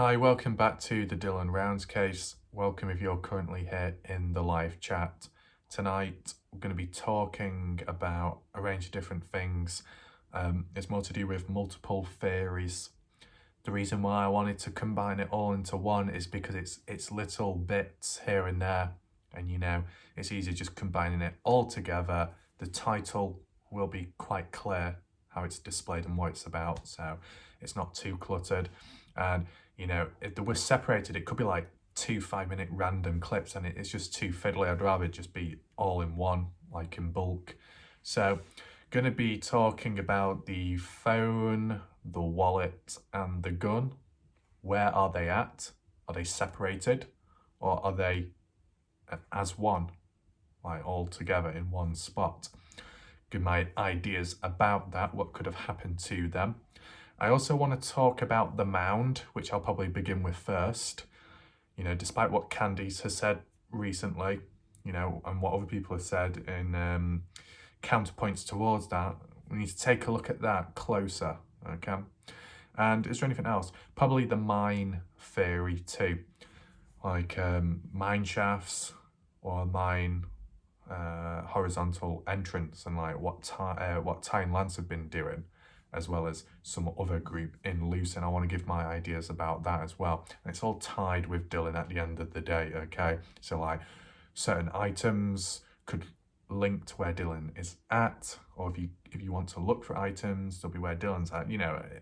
Hi, welcome back to the Dylan Rounds case. Welcome if you're currently here in the live chat. Tonight, we're going to be talking about a range of different things. It's more to do with multiple theories. The reason why I wanted to combine it all into one is because it's little bits here and there. And it's easier just combining it all together. The title will be quite clear how it's displayed and what it's about. So it's not too cluttered. And if they were separated, it could be like 2 5-minute random clips and it's just too fiddly. I'd rather just be all in one, like in bulk. So going to be talking about the phone, the wallet and the gun. Where are they at? Are they separated or are they as one, like all together in one spot? Give my ideas about that, what could have happened to them. I also want to talk about the Mound, which I'll probably begin with first. Despite what Candice has said recently, and what other people have said in counterpoints towards that, we need to take a look at that closer, okay? And is there anything else? Probably the mine theory too, like mine shafts or mine horizontal entrance and like what Ty and Lance have been doing, as well as some other group in lucin. I want to give my ideas about that as well. And it's all tied with Dylan at the end of the day, okay? So like certain items could link to where Dylan is at, or if you want to look for items, they'll be where Dylan's at.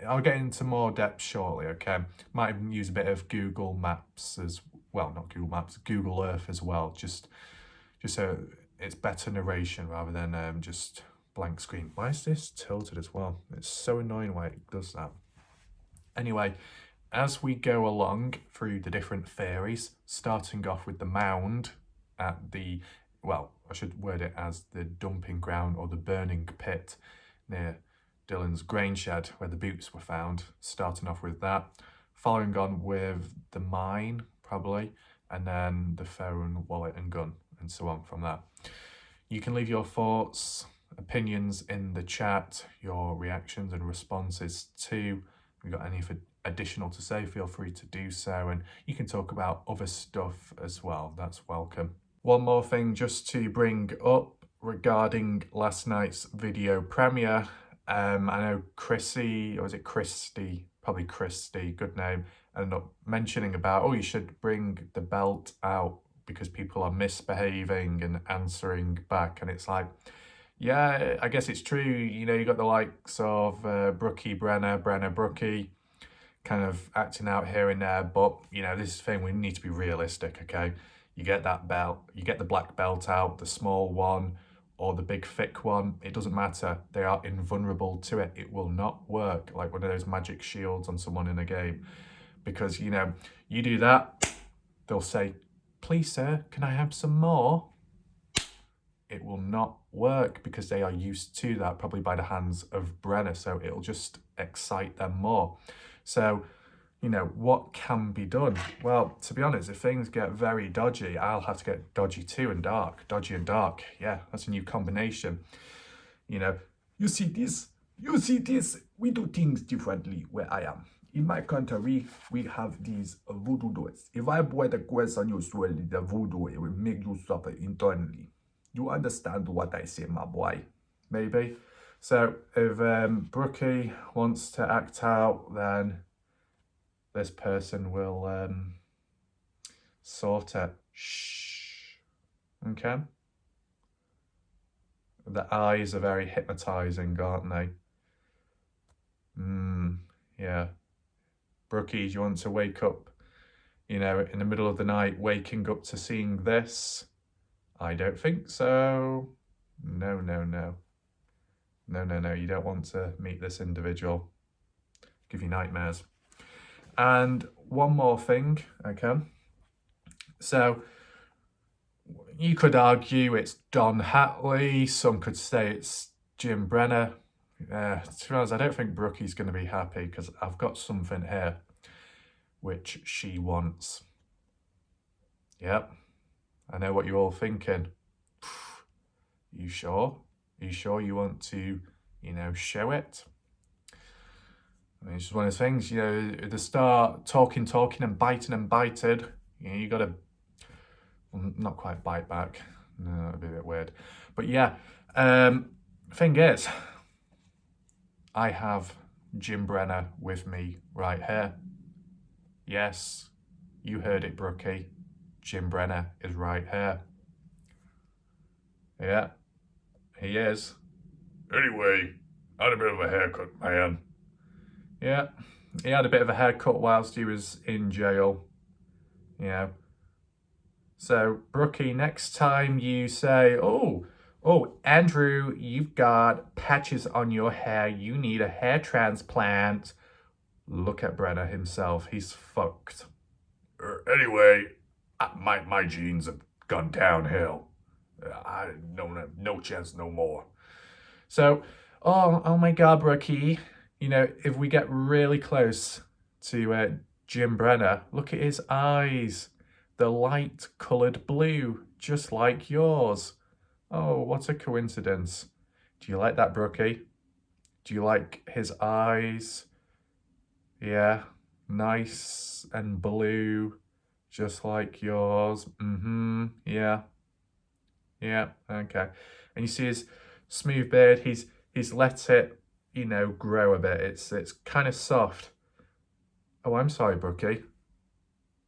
I'll get into more depth shortly, okay? Might even use a bit of Google Maps as well, not Google Maps, Google Earth as well, just so it's better narration rather than just blank screen. Why is this tilted as well? It's so annoying why it does that. Anyway, as we go along through the different theories, starting off with the Mound at the, well, I should word it as the dumping ground or the burning pit near Dylan's grain shed where the boots were found, starting off with that, following on with the mine probably, and then the phone, wallet and gun, and so on from that. You can leave your thoughts, opinions in the chat, your reactions and responses too. If you've got anything additional to say, feel free to do so, and you can talk about other stuff as well. That's welcome. One more thing just to bring up regarding last night's video premiere. I know Chrissy, or was it Christy? Probably Christy, good name, ended up mentioning about, oh, you should bring the belt out because people are misbehaving and answering back. And it's like, yeah, I guess it's true. You got the likes of Brookie, Brenner, Brookie, kind of acting out here and there. But, this is the thing, we need to be realistic, okay? You get that belt, you get the black belt out, the small one or the big thick one, it doesn't matter. They are invulnerable to it. It will not work like one of those magic shields on someone in a game. Because, you do that, they'll say, please, sir, can I have some more? It will not work because they are used to that, probably by the hands of Brenner. So it'll just excite them more. So, what can be done? Well, to be honest, if things get very dodgy, I'll have to get dodgy too and dark. Dodgy and dark. Yeah, that's a new combination. You see this, we do things differently where I am. In my country, we have these voodoo doors. If I pour the quest on your soul, the voodoo, it will make you suffer internally. You understand what I say, my boy? Maybe. So if Brookie wants to act out, then this person will sort it. Shh. Okay? The eyes are very hypnotizing, aren't they? Yeah. Brookie, do you want to wake up, in the middle of the night, waking up to seeing this? I don't think so. No. You don't want to meet this individual. Give you nightmares. And one more thing, okay? So you could argue it's Don Hatley. Some could say it's Jim Brenner. To be honest, I don't think Brookie's going to be happy because I've got something here which she wants. Yep. I know what you're all thinking. You sure? Are you sure you want to, show it? I mean, it's just one of those things, you know, they start talking and biting, you know, you gotta, well, not quite bite back. No, that'd be a bit weird. But yeah, thing is, I have Jim Brenner with me right here. Yes, you heard it, Brookie. Jim Brenner is right here. Yeah, he is. Anyway, I had a bit of a haircut, man. Yeah, he had a bit of a haircut whilst he was in jail. Yeah. So, Brookie, next time you say, oh, Andrew, you've got patches on your hair, you need a hair transplant, look at Brenner himself, he's fucked. Anyway, my genes have gone downhill. I no chance no more. So, oh my God, Brookie, you know, if we get really close to Jim Brenner, look at his eyes. The light coloured blue, just like yours. Oh, what a coincidence. Do you like that, Brookie? Do you like his eyes? Yeah, nice and blue, just like yours. Yeah. Yeah, okay. And you see his smooth beard, he's let it, you know, grow a bit. It's kind of soft. Oh, I'm sorry, Brookie.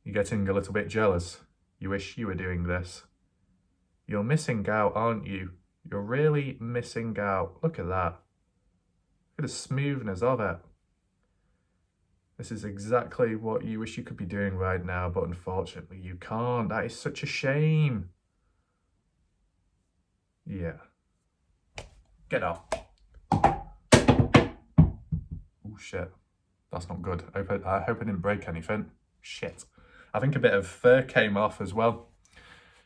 You're getting a little bit jealous. You wish you were doing this. You're missing out, aren't you? You're really missing out. Look at that. Look at the smoothness of it. This is exactly what you wish you could be doing right now, but unfortunately you can't. That is such a shame. Yeah. Get off. Oh, shit. That's not good. I hope I didn't break anything. Shit. I think a bit of fur came off as well.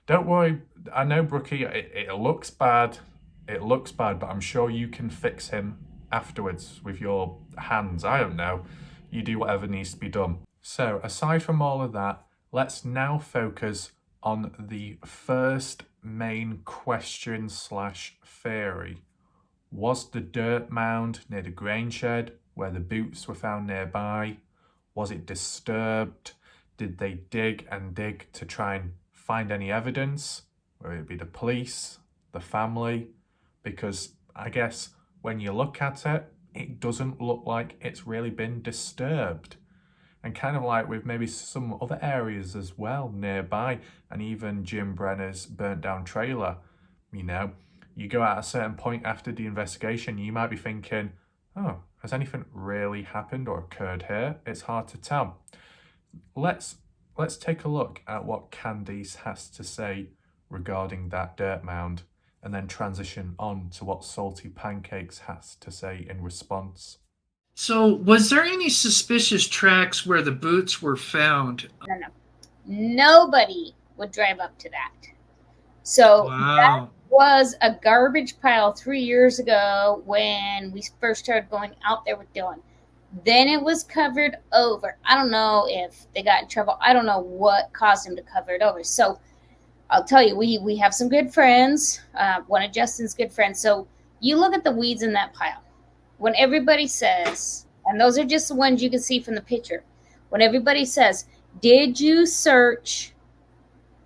Don't worry. I know, Brookie, it looks bad. It looks bad, but I'm sure you can fix him afterwards with your hands. I don't know. You do whatever needs to be done. So, aside from all of that, let's now focus on the first main question / theory. Was the dirt mound near the grain shed where the boots were found nearby? Was it disturbed? Did they dig and dig to try and find any evidence? Whether it be the police, the family? Because I guess when you look at it, it doesn't look like it's really been disturbed. And kind of like with maybe some other areas as well nearby, and even Jim Brenner's burnt down trailer, you know, you go at a certain point after the investigation, you might be thinking, oh, has anything really happened or occurred here? It's hard to tell. Let's take a look at what Candice has to say regarding that dirt mound, and then transition on to what Salty Pancakes has to say in response. So, was there any suspicious tracks where the boots were found? No. Nobody would drive up to that. So Wow. That was a garbage pile 3 years ago when we first started going out there with Dylan. Then it was covered over. I don't know if they got in trouble. I don't know what caused them to cover it over. So I'll tell you, we have some good friends, one of Justin's good friends. So you look at the weeds in that pile. When everybody says, and those are just the ones you can see from the picture, when everybody says, did you search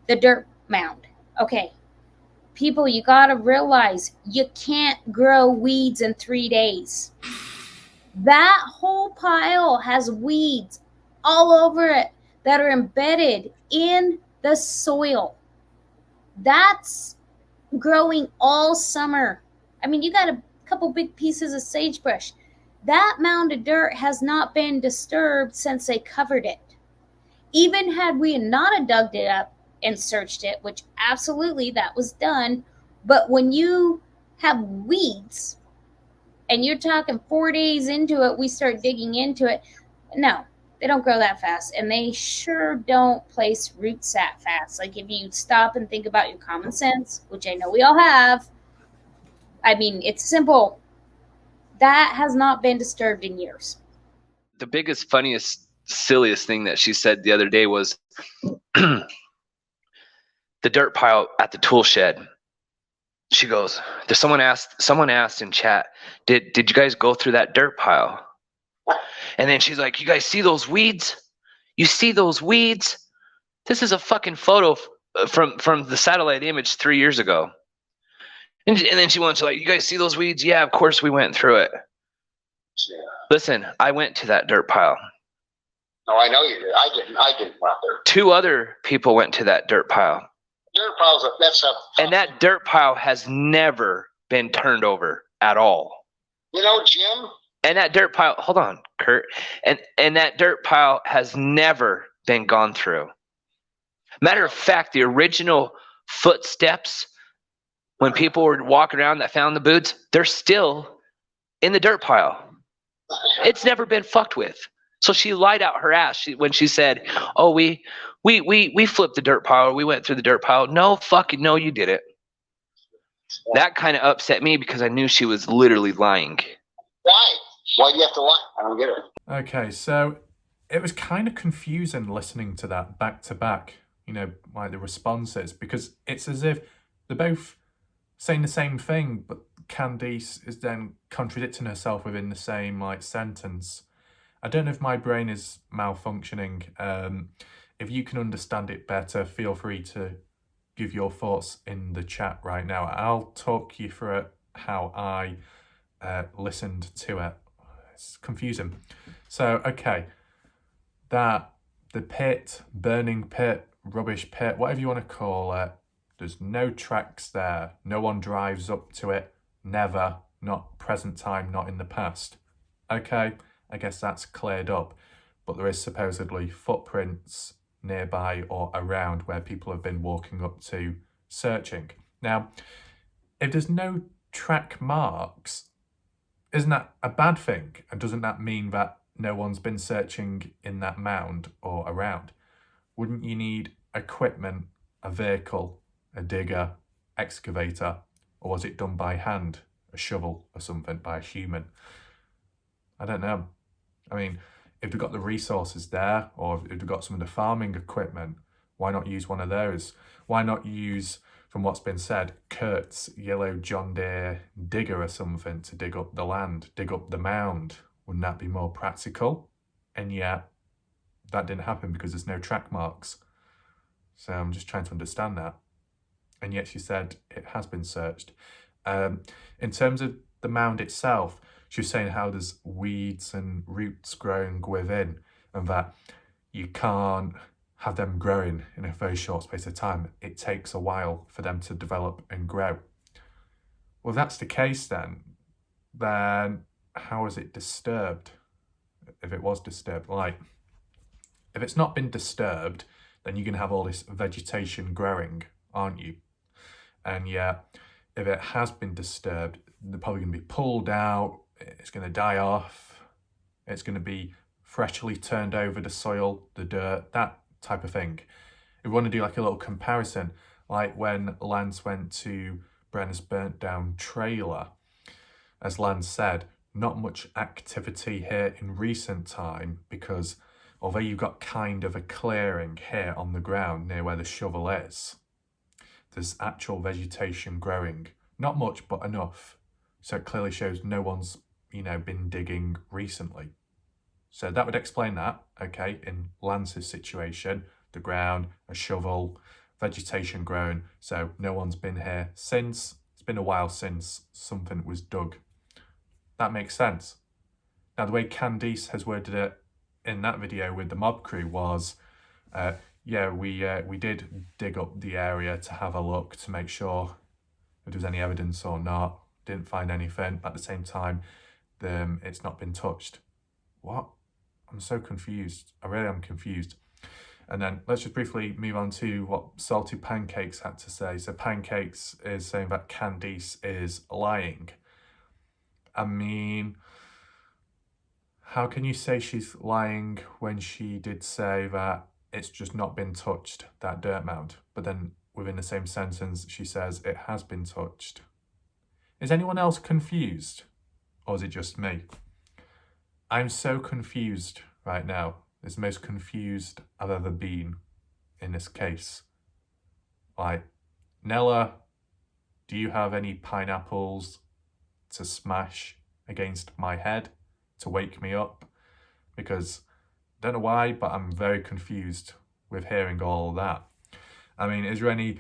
the dirt mound? Okay, people, you got to realize you can't grow weeds in 3 days. That whole pile has weeds all over it that are embedded in the soil. That's growing all summer. I mean, you got a couple big pieces of sagebrush. That mound of dirt has not been disturbed since they covered it. Even had we not dug it up and searched it, which absolutely that was done, but when you have weeds and you're talking 4 days into it, we start digging into it. No, they don't grow that fast, and they sure don't place roots that fast. Like if you stop and think about your common sense, which I know we all have, I mean, it's simple. That has not been disturbed in years. The biggest, funniest, silliest thing that she said the other day was the dirt pile at the tool shed. She goes, someone asked in chat, did you guys go through that dirt pile? And then she's like, you guys see those weeds? You see those weeds? This is a fucking photo from the satellite image 3 years ago. And then she wants to like, you guys see those weeds? Yeah, of course we went through it. Yeah. Listen, I went to that dirt pile. No, I know you did. I didn't. I didn't go out there. 2 other people went to that dirt pile. Dirt piles. That's a. And that dirt pile has never been turned over at all. You know, Jim. And that dirt pile, hold on, Kurt. And that dirt pile has never been gone through. Matter of fact, the original footsteps when people were walking around that found the boots, they're still in the dirt pile. It's never been fucked with. So she lied out her ass when she said, "Oh, we flipped the dirt pile. We went through the dirt pile." No, fucking no, you did it. That kind of upset me because I knew she was literally lying. Why? Why do you have to lie? I don't get it. Okay, so it was kind of confusing listening to that back to back, you know, like the responses, because it's as if they're both saying the same thing, but Candice is then contradicting herself within the same like sentence. I don't know if my brain is malfunctioning. If you can understand it better, feel free to give your thoughts in the chat right now. I'll talk you through it, how I listened to it. It's confusing. So, okay, the pit, burning pit, rubbish pit, whatever you want to call it, there's no tracks there. No one drives up to it. Never. Not present time, not in the past. Okay, I guess that's cleared up. But there is supposedly footprints nearby or around where people have been walking up to searching. Now, if there's no track marks, isn't that a bad thing? And doesn't that mean that no one's been searching in that mound or around? Wouldn't you need equipment, a vehicle, a digger, excavator, or was it done by hand, a shovel or something by a human? I don't know. I mean, if they've got the resources there, or if they've got some of the farming equipment, why not use one of those? Why not use, from what's been said, Kurt's yellow John Deere digger or something to dig up the land, dig up the mound? Wouldn't that be more practical? And yet, that didn't happen because there's no track marks. So I'm just trying to understand that. And yet she said it has been searched. In terms of the mound itself, she was saying how there's weeds and roots growing within, and that you can't have them growing in a very short space of time. It takes a while for them to develop and grow. Well, if that's the case then how is it disturbed? If it was disturbed, like, if it's not been disturbed, then you can have all this vegetation growing, aren't you? And yeah, if it has been disturbed, they're probably going to be pulled out, it's going to die off, it's going to be freshly turned over the soil, the dirt, that type of thing. If we want to do like a little comparison, like when Lance went to Brenna's burnt down trailer, as Lance said, not much activity here in recent time, because although you've got kind of a clearing here on the ground near where the shovel is, there's actual vegetation growing. Not much, but enough. So it clearly shows no one's, been digging recently. So that would explain that, okay, in Lance's situation, the ground, a shovel, vegetation grown, so no one's been here since. It's been a while since something was dug. That makes sense. Now, the way Candice has worded it in that video with the mob crew was, we did dig up the area to have a look to make sure if there was any evidence or not. Didn't find anything. At the same time, it's not been touched. What? I'm so confused. I really am confused. And then let's just briefly move on to what Salty Pancakes had to say. So Pancakes is saying that Candice is lying. I mean, how can you say she's lying when she did say that it's just not been touched, that dirt mound? But then within the same sentence, she says it has been touched. Is anyone else confused? Or is it just me? I'm so confused right now. It's the most confused I've ever been in this case. Like, Nella, do you have any pineapples to smash against my head to wake me up? because I don't know why, but I'm very confused with hearing all that. I mean, is there any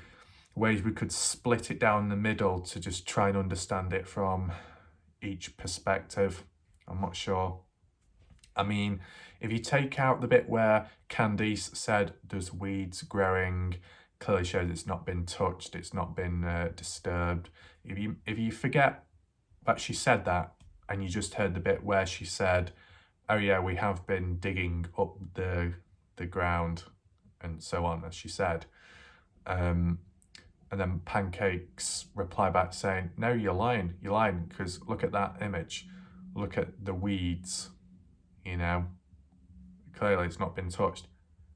ways we could split it down the middle to just try and understand it from each perspective? I'm not sure. I mean, if you take out the bit where Candice said there's weeds growing, clearly shows it's not been touched, it's not been disturbed. If you forget that she said that, and you just heard the bit where she said, oh yeah, we have been digging up the ground and so on, as she said. And then Pancakes reply back saying, no, you're lying, because look at that image. Look at the weeds, you know. Clearly it's not been touched.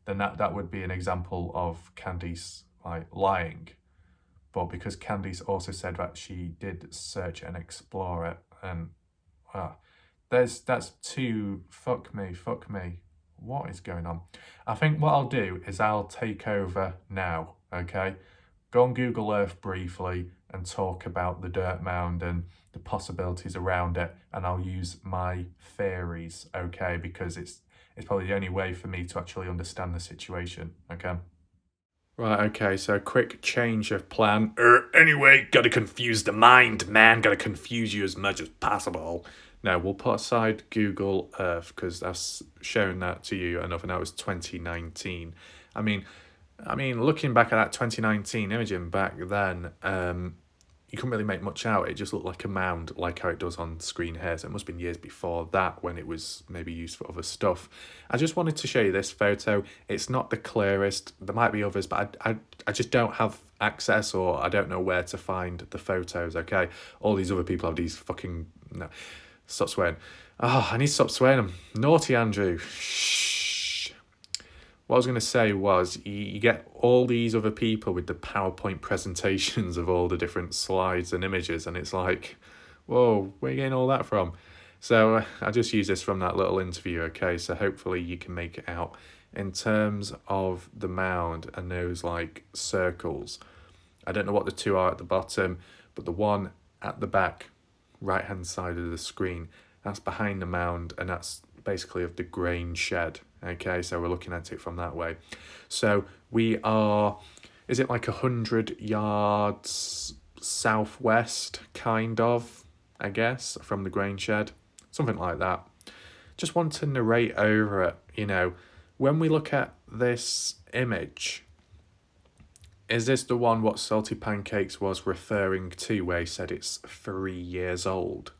Then that would be an example of Candice like lying. But because Candice also said that she did search and explore it, and that's two, fuck me. What is going on? I think what I'll do is I'll take over now, okay? Go on Google Earth briefly and talk about the dirt mound and the possibilities around it, and I'll use my theories, okay? Because it's probably the only way for me to actually understand the situation, okay? Right, okay, so quick change of plan. Anyway, gotta confuse the mind, man. Gotta confuse you as much as possible. Now, we'll put aside Google Earth, because that's shown that to you enough, and that was 2019. I mean, looking back at that 2019 imaging back then, you couldn't really make much out. It just looked like a mound, like how it does on screen here. So it must have been years before that when it was maybe used for other stuff. I just wanted to show you this photo. It's not the clearest. There might be others, but I just don't have access, or I don't know where to find the photos, okay? All these other people have these fucking... No, stop swearing. Oh, I need to stop swearing. I'm naughty, Andrew. Shh. What I was going to say was, you get all these other people with the PowerPoint presentations of all the different slides and images, and it's like, whoa, where are you getting all that from? So I just use this from that little interview, okay? So hopefully you can make it out. In terms of the mound and those like circles, I don't know what the two are at the bottom, but the one at the back, right-hand side of the screen, that's behind the mound, and that's basically of the grain shed. Okay, so we're looking at it from that way. So we are, is it like 100 yards southwest, kind of, I guess, from the grain shed? Something like that. Just want to narrate over it, you know. When we look at this image, is this the one what Salty Pancakes was referring to, where he said it's 3 years old?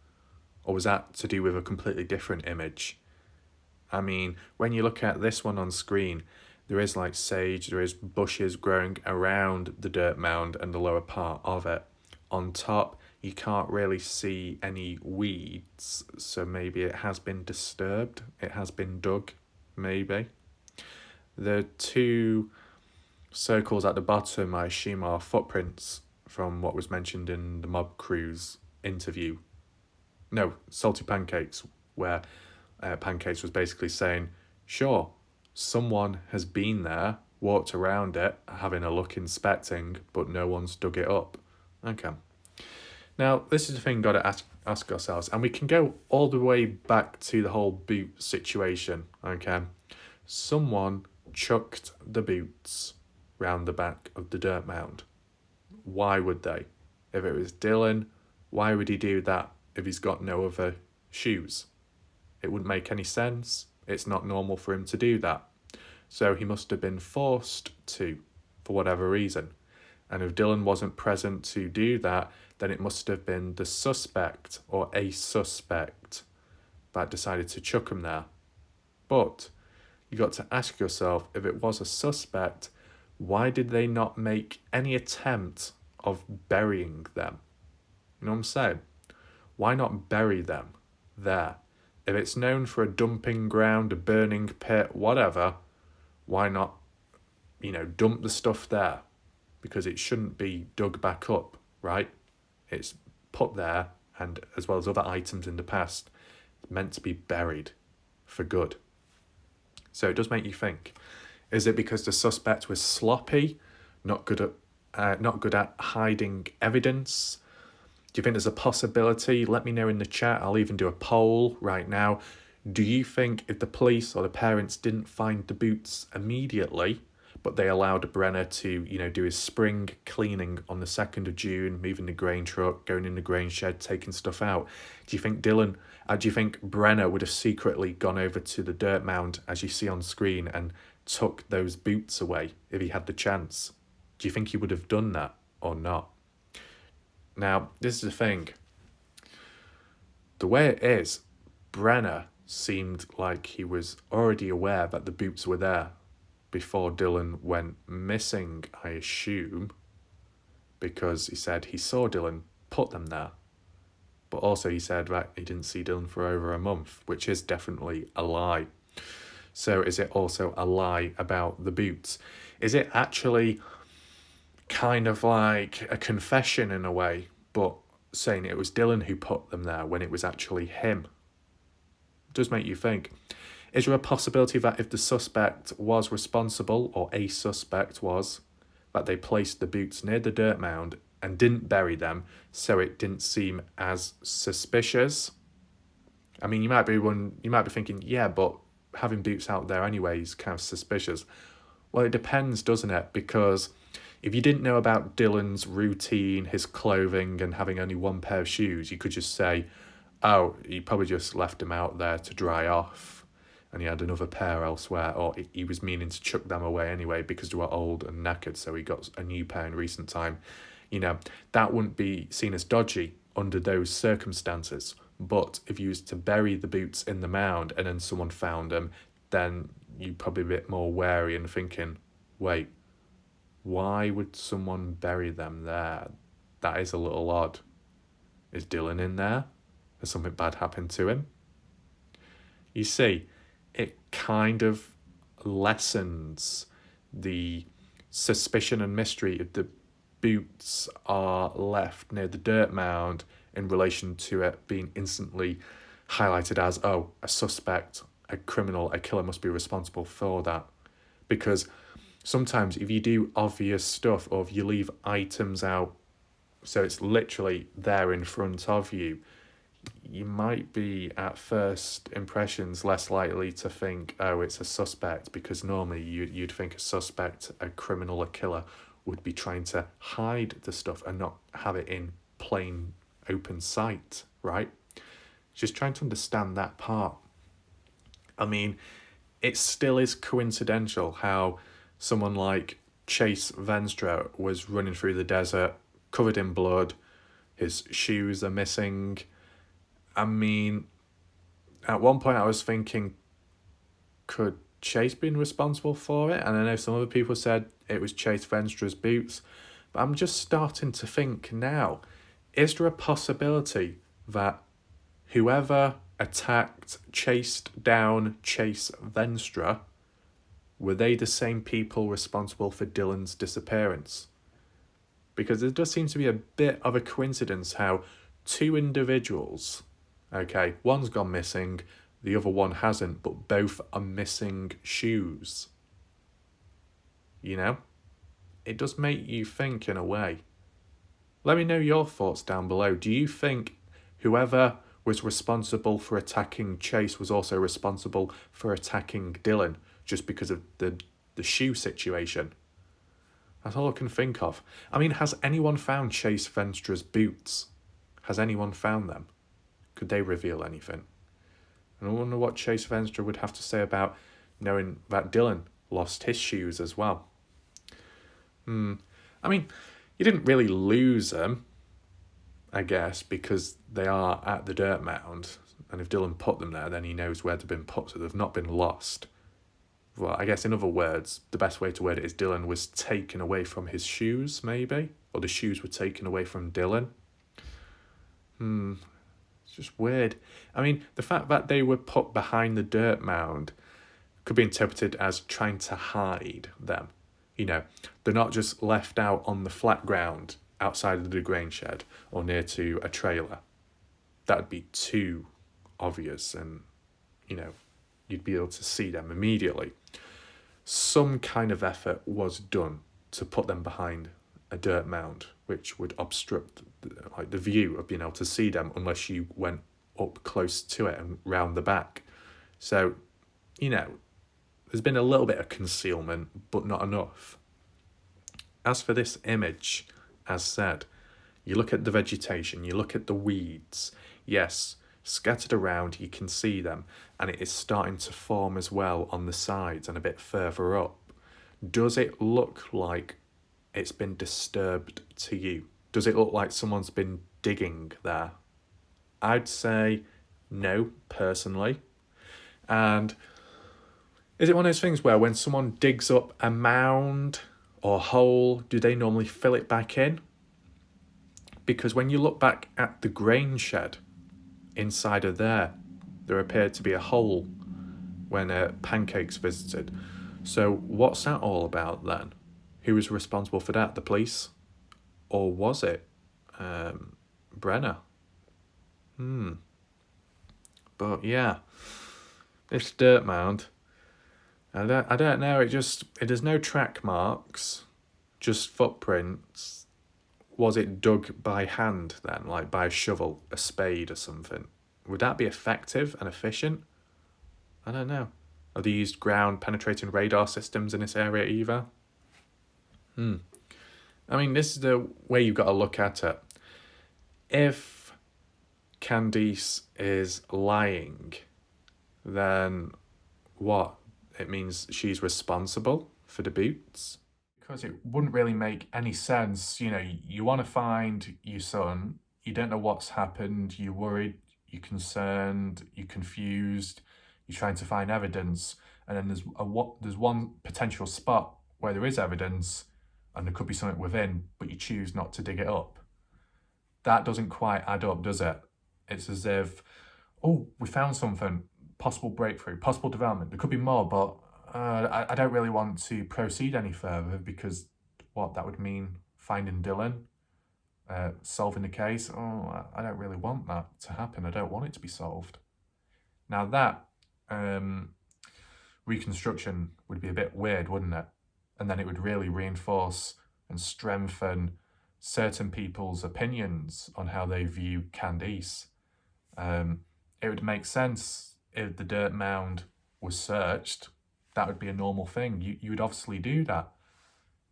Or was that to do with a completely different image? I mean, when you look at this one on screen, there is like sage, there is bushes growing around the dirt mound and the lower part of it. On top, you can't really see any weeds, so maybe it has been disturbed, it has been dug, maybe. The two circles at the bottom, I assume, are footprints from what was mentioned in the Mob Crew's interview. No, Salty Pancakes, where Pancakes was basically saying, sure, someone has been there, walked around it, having a look, inspecting, but no one's dug it up. Okay. Now, this is the thing we've got to ask ourselves, and we can go all the way back to the whole boot situation, okay? Someone chucked the boots round the back of the dirt mound. Why would they? If it was Dylan, why would he do that if he's got no other shoes? It wouldn't make any sense. It's not normal for him to do that. So he must have been forced to, for whatever reason. And if Dylan wasn't present to do that, then it must have been the suspect or a suspect that decided to chuck him there. But you got to ask yourself, if it was a suspect, why did they not make any attempt of burying them? You know what I'm saying? Why not bury them there? If it's known for a dumping ground, a burning pit, whatever, why not, you know, dump the stuff there? Because it shouldn't be dug back up, right? It's put there, and as well as other items in the past, meant to be buried for good. So it does make you think. Is it because the suspect was sloppy, not good at hiding evidence? Do you think there's a possibility? Let me know in the chat. I'll even do a poll right now. Do you think if the police or the parents didn't find the boots immediately, but they allowed Brenner to, do his spring cleaning on the 2nd of June, moving the grain truck, going in the grain shed, taking stuff out, do you think Brenner would have secretly gone over to the dirt mound, as you see on screen, and took those boots away if he had the chance? Do you think he would have done that or not? Now, this is the thing. The way it is, Brenner seemed like he was already aware that the boots were there before Dylan went missing, I assume, because he said he saw Dylan put them there. But also he said that he didn't see Dylan for over a month, which is definitely a lie. So is it also a lie about the boots? Is it actually kind of like a confession in a way, but saying it was Dylan who put them there when it was actually him? It does make you think. Is there a possibility that if the suspect was responsible, or a suspect was, that they placed the boots near the dirt mound and didn't bury them so it didn't seem as suspicious? I mean, you might be thinking, yeah, but having boots out there anyway is kind of suspicious. Well, it depends, doesn't it? Because if you didn't know about Dylan's routine, his clothing, and having only one pair of shoes, you could just say, oh, he probably just left them out there to dry off, and he had another pair elsewhere, or he was meaning to chuck them away anyway because they were old and knackered, so he got a new pair in recent time. That wouldn't be seen as dodgy under those circumstances. But if you was to bury the boots in the mound and then someone found them, then you'd probably be a bit more wary and thinking, wait, why would someone bury them there? That is a little odd. Is Dylan in there? Has something bad happened to him? You see, it kind of lessens the suspicion and mystery if the boots are left near the dirt mound in relation to it being instantly highlighted as, oh, a suspect, a criminal, a killer must be responsible for that. Because sometimes if you do obvious stuff, or if you leave items out so it's literally there in front of you, you might be, at first impressions, less likely to think, oh, it's a suspect, because normally you'd think a suspect, a criminal, a killer, would be trying to hide the stuff and not have it in plain open sight, right? Just trying to understand that part. I mean, it still is coincidental how someone like Chase Venstra was running through the desert, covered in blood, his shoes are missing. I mean, at one point I was thinking, could Chase been responsible for it? And I know some other people said it was Chase Venstra's boots, but I'm just starting to think now, is there a possibility that whoever attacked, chased down Chase Venstra, were they the same people responsible for Dylan's disappearance? Because there does seem to be a bit of a coincidence how two individuals, okay, one's gone missing, the other one hasn't, but both are missing shoes. It does make you think in a way. Let me know your thoughts down below. Do you think whoever was responsible for attacking Chase was also responsible for attacking Dylan just because of the shoe situation? That's all I can think of. I mean, has anyone found Chase Venstra's boots? Has anyone found them? Could they reveal anything? And I wonder what Chase Venstra would have to say about knowing that Dylan lost his shoes as well. I mean, you didn't really lose them, I guess, because they are at the dirt mound. And if Dylan put them there, then he knows where they've been put, so they've not been lost. Well, I guess in other words, the best way to word it is Dylan was taken away from his shoes, maybe? Or the shoes were taken away from Dylan? It's just weird. I mean, the fact that they were put behind the dirt mound could be interpreted as trying to hide them. They're not just left out on the flat ground outside of the grain shed or near to a trailer. That would be too obvious and, you'd be able to see them immediately. Some kind of effort was done to put them behind a dirt mound, which would obstruct the view of being able to see them unless you went up close to it and round the back. So, there's been a little bit of concealment, but not enough. As for this image, as said, you look at the vegetation, you look at the weeds. Yes, scattered around, you can see them, and it is starting to form as well on the sides and a bit further up. Does it look like it's been disturbed to you? Does it look like someone's been digging there? I'd say no, personally. And is it one of those things where when someone digs up a mound or hole, do they normally fill it back in? Because when you look back at the grain shed, inside of there appeared to be a hole when Pancakes visited. So what's that all about then? Who was responsible for that? The police? Or was it Brenner? But yeah, this dirt mound, I don't know, there's no track marks, just footprints. Was it dug by hand then, like by a shovel, a spade or something? Would that be effective and efficient? I don't know. Are they used ground penetrating radar systems in this area either? I mean, this is the way you've got to look at it. If Candice is lying, then what? It means she's responsible for the boots? Because it wouldn't really make any sense. You want to find your son, you don't know what's happened, you're worried, you're concerned, you're confused, you're trying to find evidence, and then there's one potential spot where there is evidence and there could be something within, but you choose not to dig it up. That doesn't quite add up, does it? It's as if, oh, we found something, possible breakthrough, possible development. There could be more, but I don't really want to proceed any further because that would mean finding Dylan, solving the case. Oh, I don't really want that to happen. I don't want it to be solved. Now that reconstruction would be a bit weird, wouldn't it? And then it would really reinforce and strengthen certain people's opinions on how they view Candice. It would make sense if the dirt mound was searched. That would be a normal thing. You would obviously do that.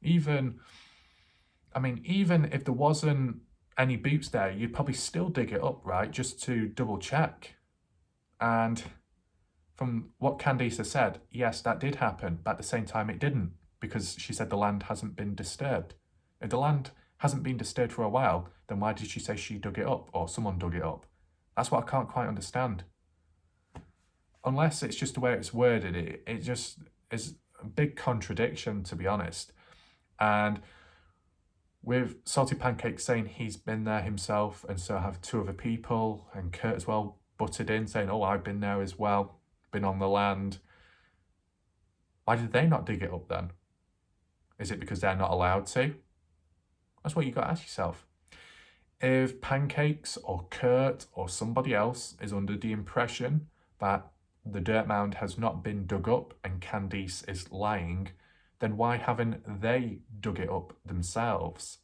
Even if there wasn't any boots there, you'd probably still dig it up, right? Just to double check. And from what Candice has said, yes, that did happen, but at the same time it didn't, because she said the land hasn't been disturbed. If the land hasn't been disturbed for a while, then why did she say she dug it up or someone dug it up? That's what I can't quite understand. Unless it's just the way it's worded, it just is a big contradiction, to be honest. And with Salty Pancake saying he's been there himself, and so have two other people, and Kurt as well butted in saying, oh, I've been there as well, been on the land. Why did they not dig it up then? Is it because they're not allowed to? That's what you got to ask yourself. If Pancakes or Kurt or somebody else is under the impression that the dirt mound has not been dug up and Candice is lying, then why haven't they dug it up themselves?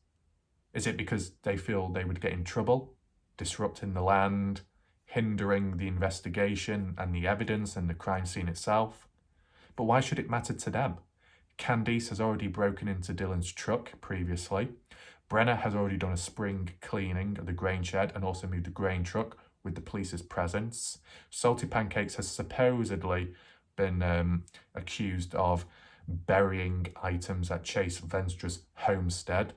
Is it because they feel they would get in trouble, disrupting the land, hindering the investigation and the evidence and the crime scene itself? But why should it matter to them? Candice has already broken into Dylan's truck previously. Brenner has already done a spring cleaning of the grain shed and also moved the grain truck with the police's presence. Salty Pancakes has supposedly been accused of burying items at Chase Venstra's homestead.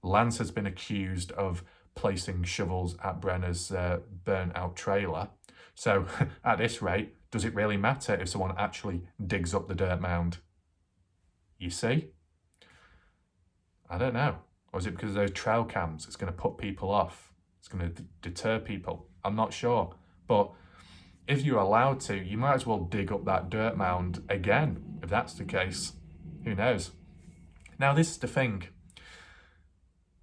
Lance has been accused of placing shovels at Brenner's burnt-out trailer. So at this rate, does it really matter if someone actually digs up the dirt mound? You see? I don't know. Or is it because of those trail cams? It's going to put people off. It's going to deter people. I'm not sure. But if you're allowed to, you might as well dig up that dirt mound again, if that's the case. Who knows? Now, this is the thing.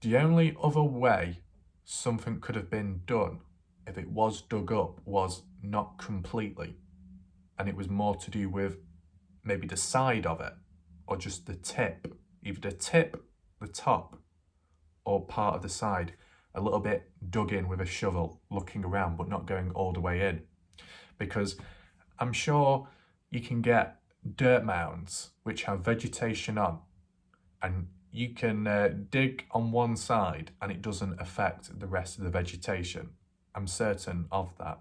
The only other way something could have been done, if it was dug up, was not completely. And it was more to do with maybe the side of it, or just the tip. Either the tip, the top, or part of the side. A little bit dug in with a shovel, looking around, but not going all the way in. Because I'm sure you can get dirt mounds which have vegetation on, and you can dig on one side and it doesn't affect the rest of the vegetation. I'm certain of that.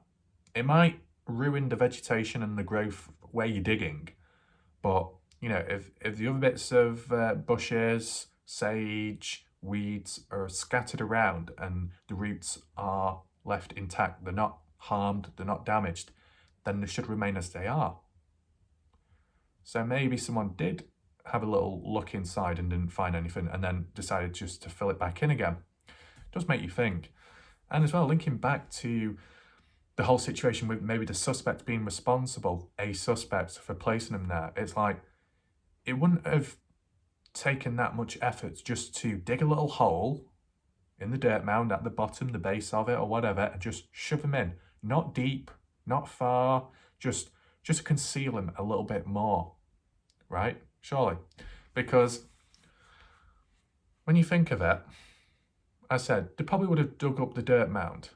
It might ruin the vegetation and the growth where you're digging, but you know, if the other bits of bushes, sage, weeds are scattered around and the roots are left intact, they're not harmed, they're not damaged, then they should remain as they are. So maybe someone did have a little look inside and didn't find anything and then decided just to fill it back in again. It does make you think. And as well, linking back to the whole situation with maybe the suspect being responsible, a suspect, for placing them there, it's like, it wouldn't have taken that much effort just to dig a little hole in the dirt mound at the bottom, the base of it or whatever, and just shove them in. Not deep, not far, just conceal them a little bit more, right? Surely. Because when you think of it, I said, they probably would have dug up the dirt mound,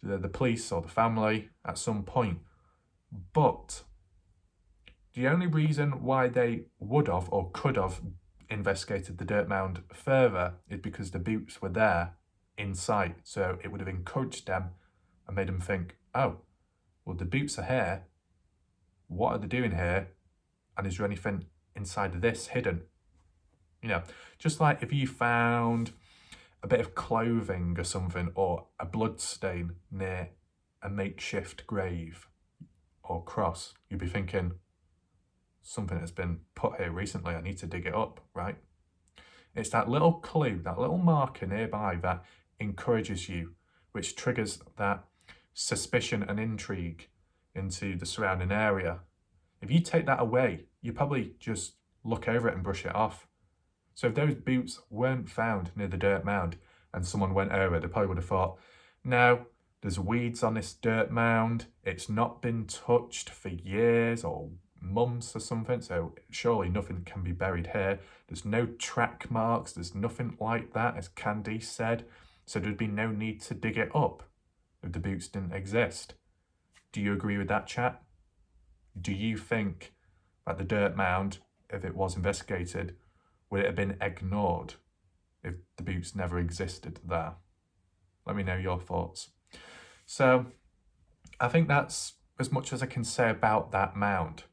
the police or the family at some point. But the only reason why they would have or could have investigated the dirt mound further is because the boots were there in sight. So it would have encouraged them and made them think, oh, well, the boots are here. What are they doing here? And is there anything inside of this hidden? You know, just like if you found a bit of clothing or something, or a blood stain near a makeshift grave or cross, you'd be thinking, something has been put here recently, I need to dig it up, right? It's that little clue, that little marker nearby that encourages you, which triggers that suspicion and intrigue into the surrounding area. If you take that away, you probably just look over it and brush it off. So if those boots weren't found near the dirt mound and someone went over, they probably would have thought, no, there's weeds on this dirt mound, it's not been touched for years or months or something, so surely nothing can be buried here. There's no track marks, there's nothing like that, as Candice said, so there'd be no need to dig it up if the boots didn't exist. Do you agree with that, chat? Do you think that the dirt mound, if it was investigated, would it have been ignored if the boots never existed there? Let me know your thoughts. So I think that's as much as I can say about that mound.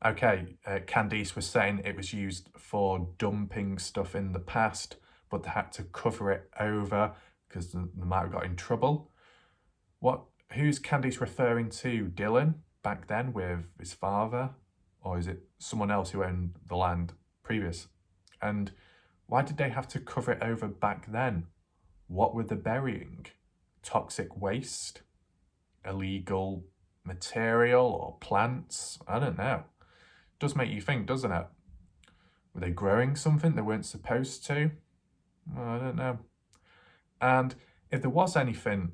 Okay, Candice was saying it was used for dumping stuff in the past, but they had to cover it over because they might have got in trouble. Who's Candice referring to? Dylan back then with his father? Or is it someone else who owned the land previous? And why did they have to cover it over back then? What were they burying? Toxic waste? Illegal material or plants? I don't know. Does make you think, doesn't it? Were they growing something they weren't supposed to? Well, I don't know. And if there was anything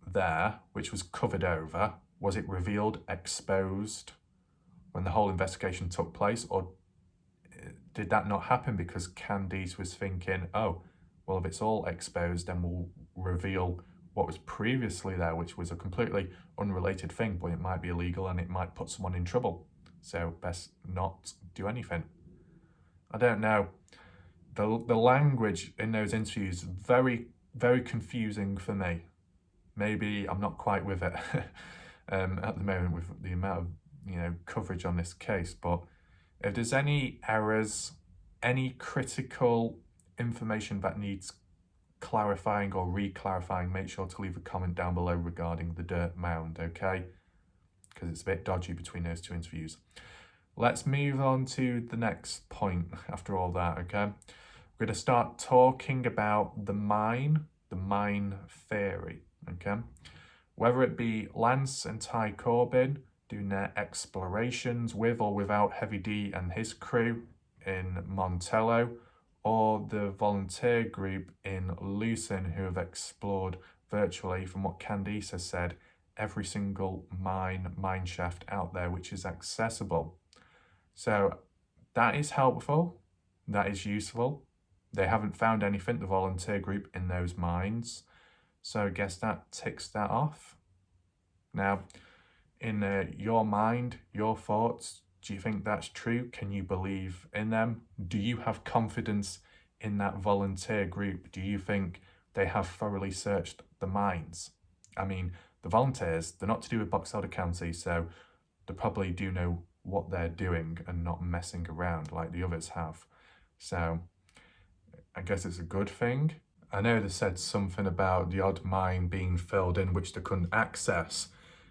there which was covered over, was it revealed, exposed when the whole investigation took place, or did that not happen because Candice was thinking, oh, well, if it's all exposed, then we'll reveal what was previously there, which was a completely unrelated thing, but it might be illegal and it might put someone in trouble. So best not do anything. I don't know. The language in those interviews, very, very confusing for me. Maybe I'm not quite with it at the moment with the amount of coverage on this case, but if there's any errors, any critical information that needs clarifying or re-clarifying, make sure to leave a comment down below regarding the dirt mound, okay? Because it's a bit dodgy between those two interviews. Let's move on to the next point after all that, okay? We're going to start talking about the mine theory, okay? Whether it be Lance and Ty Corbin doing their explorations with or without Heavy D and his crew in Montello, or the volunteer group in Lucin who have explored virtually, from what Candice has said, every single mine shaft out there which is accessible. So that is helpful, that is useful. They haven't found anything, the volunteer group, in those mines. So I guess that ticks that off. Now, In your mind, your thoughts, do you think that's true? Can you believe in them? Do you have confidence in that volunteer group? Do you think they have thoroughly searched the mines? I mean, the volunteers, they're not to do with Box Elder County, so they probably do know what they're doing and not messing around like the others have. So I guess it's a good thing. I know they said something about the odd mine being filled in which they couldn't access.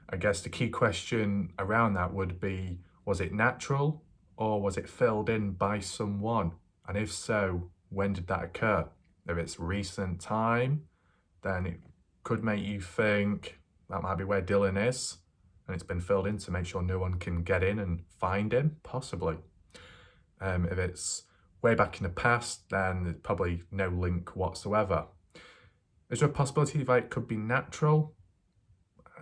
I guess the key question around that would be, was it natural or was it filled in by someone? And if so, when did that occur? If it's recent time, then it could make you think that might be where Dylan is and it's been filled in to make sure no one can get in and find him, possibly. If it's way back in the past, then there's probably no link whatsoever. Is there a possibility that it could be natural?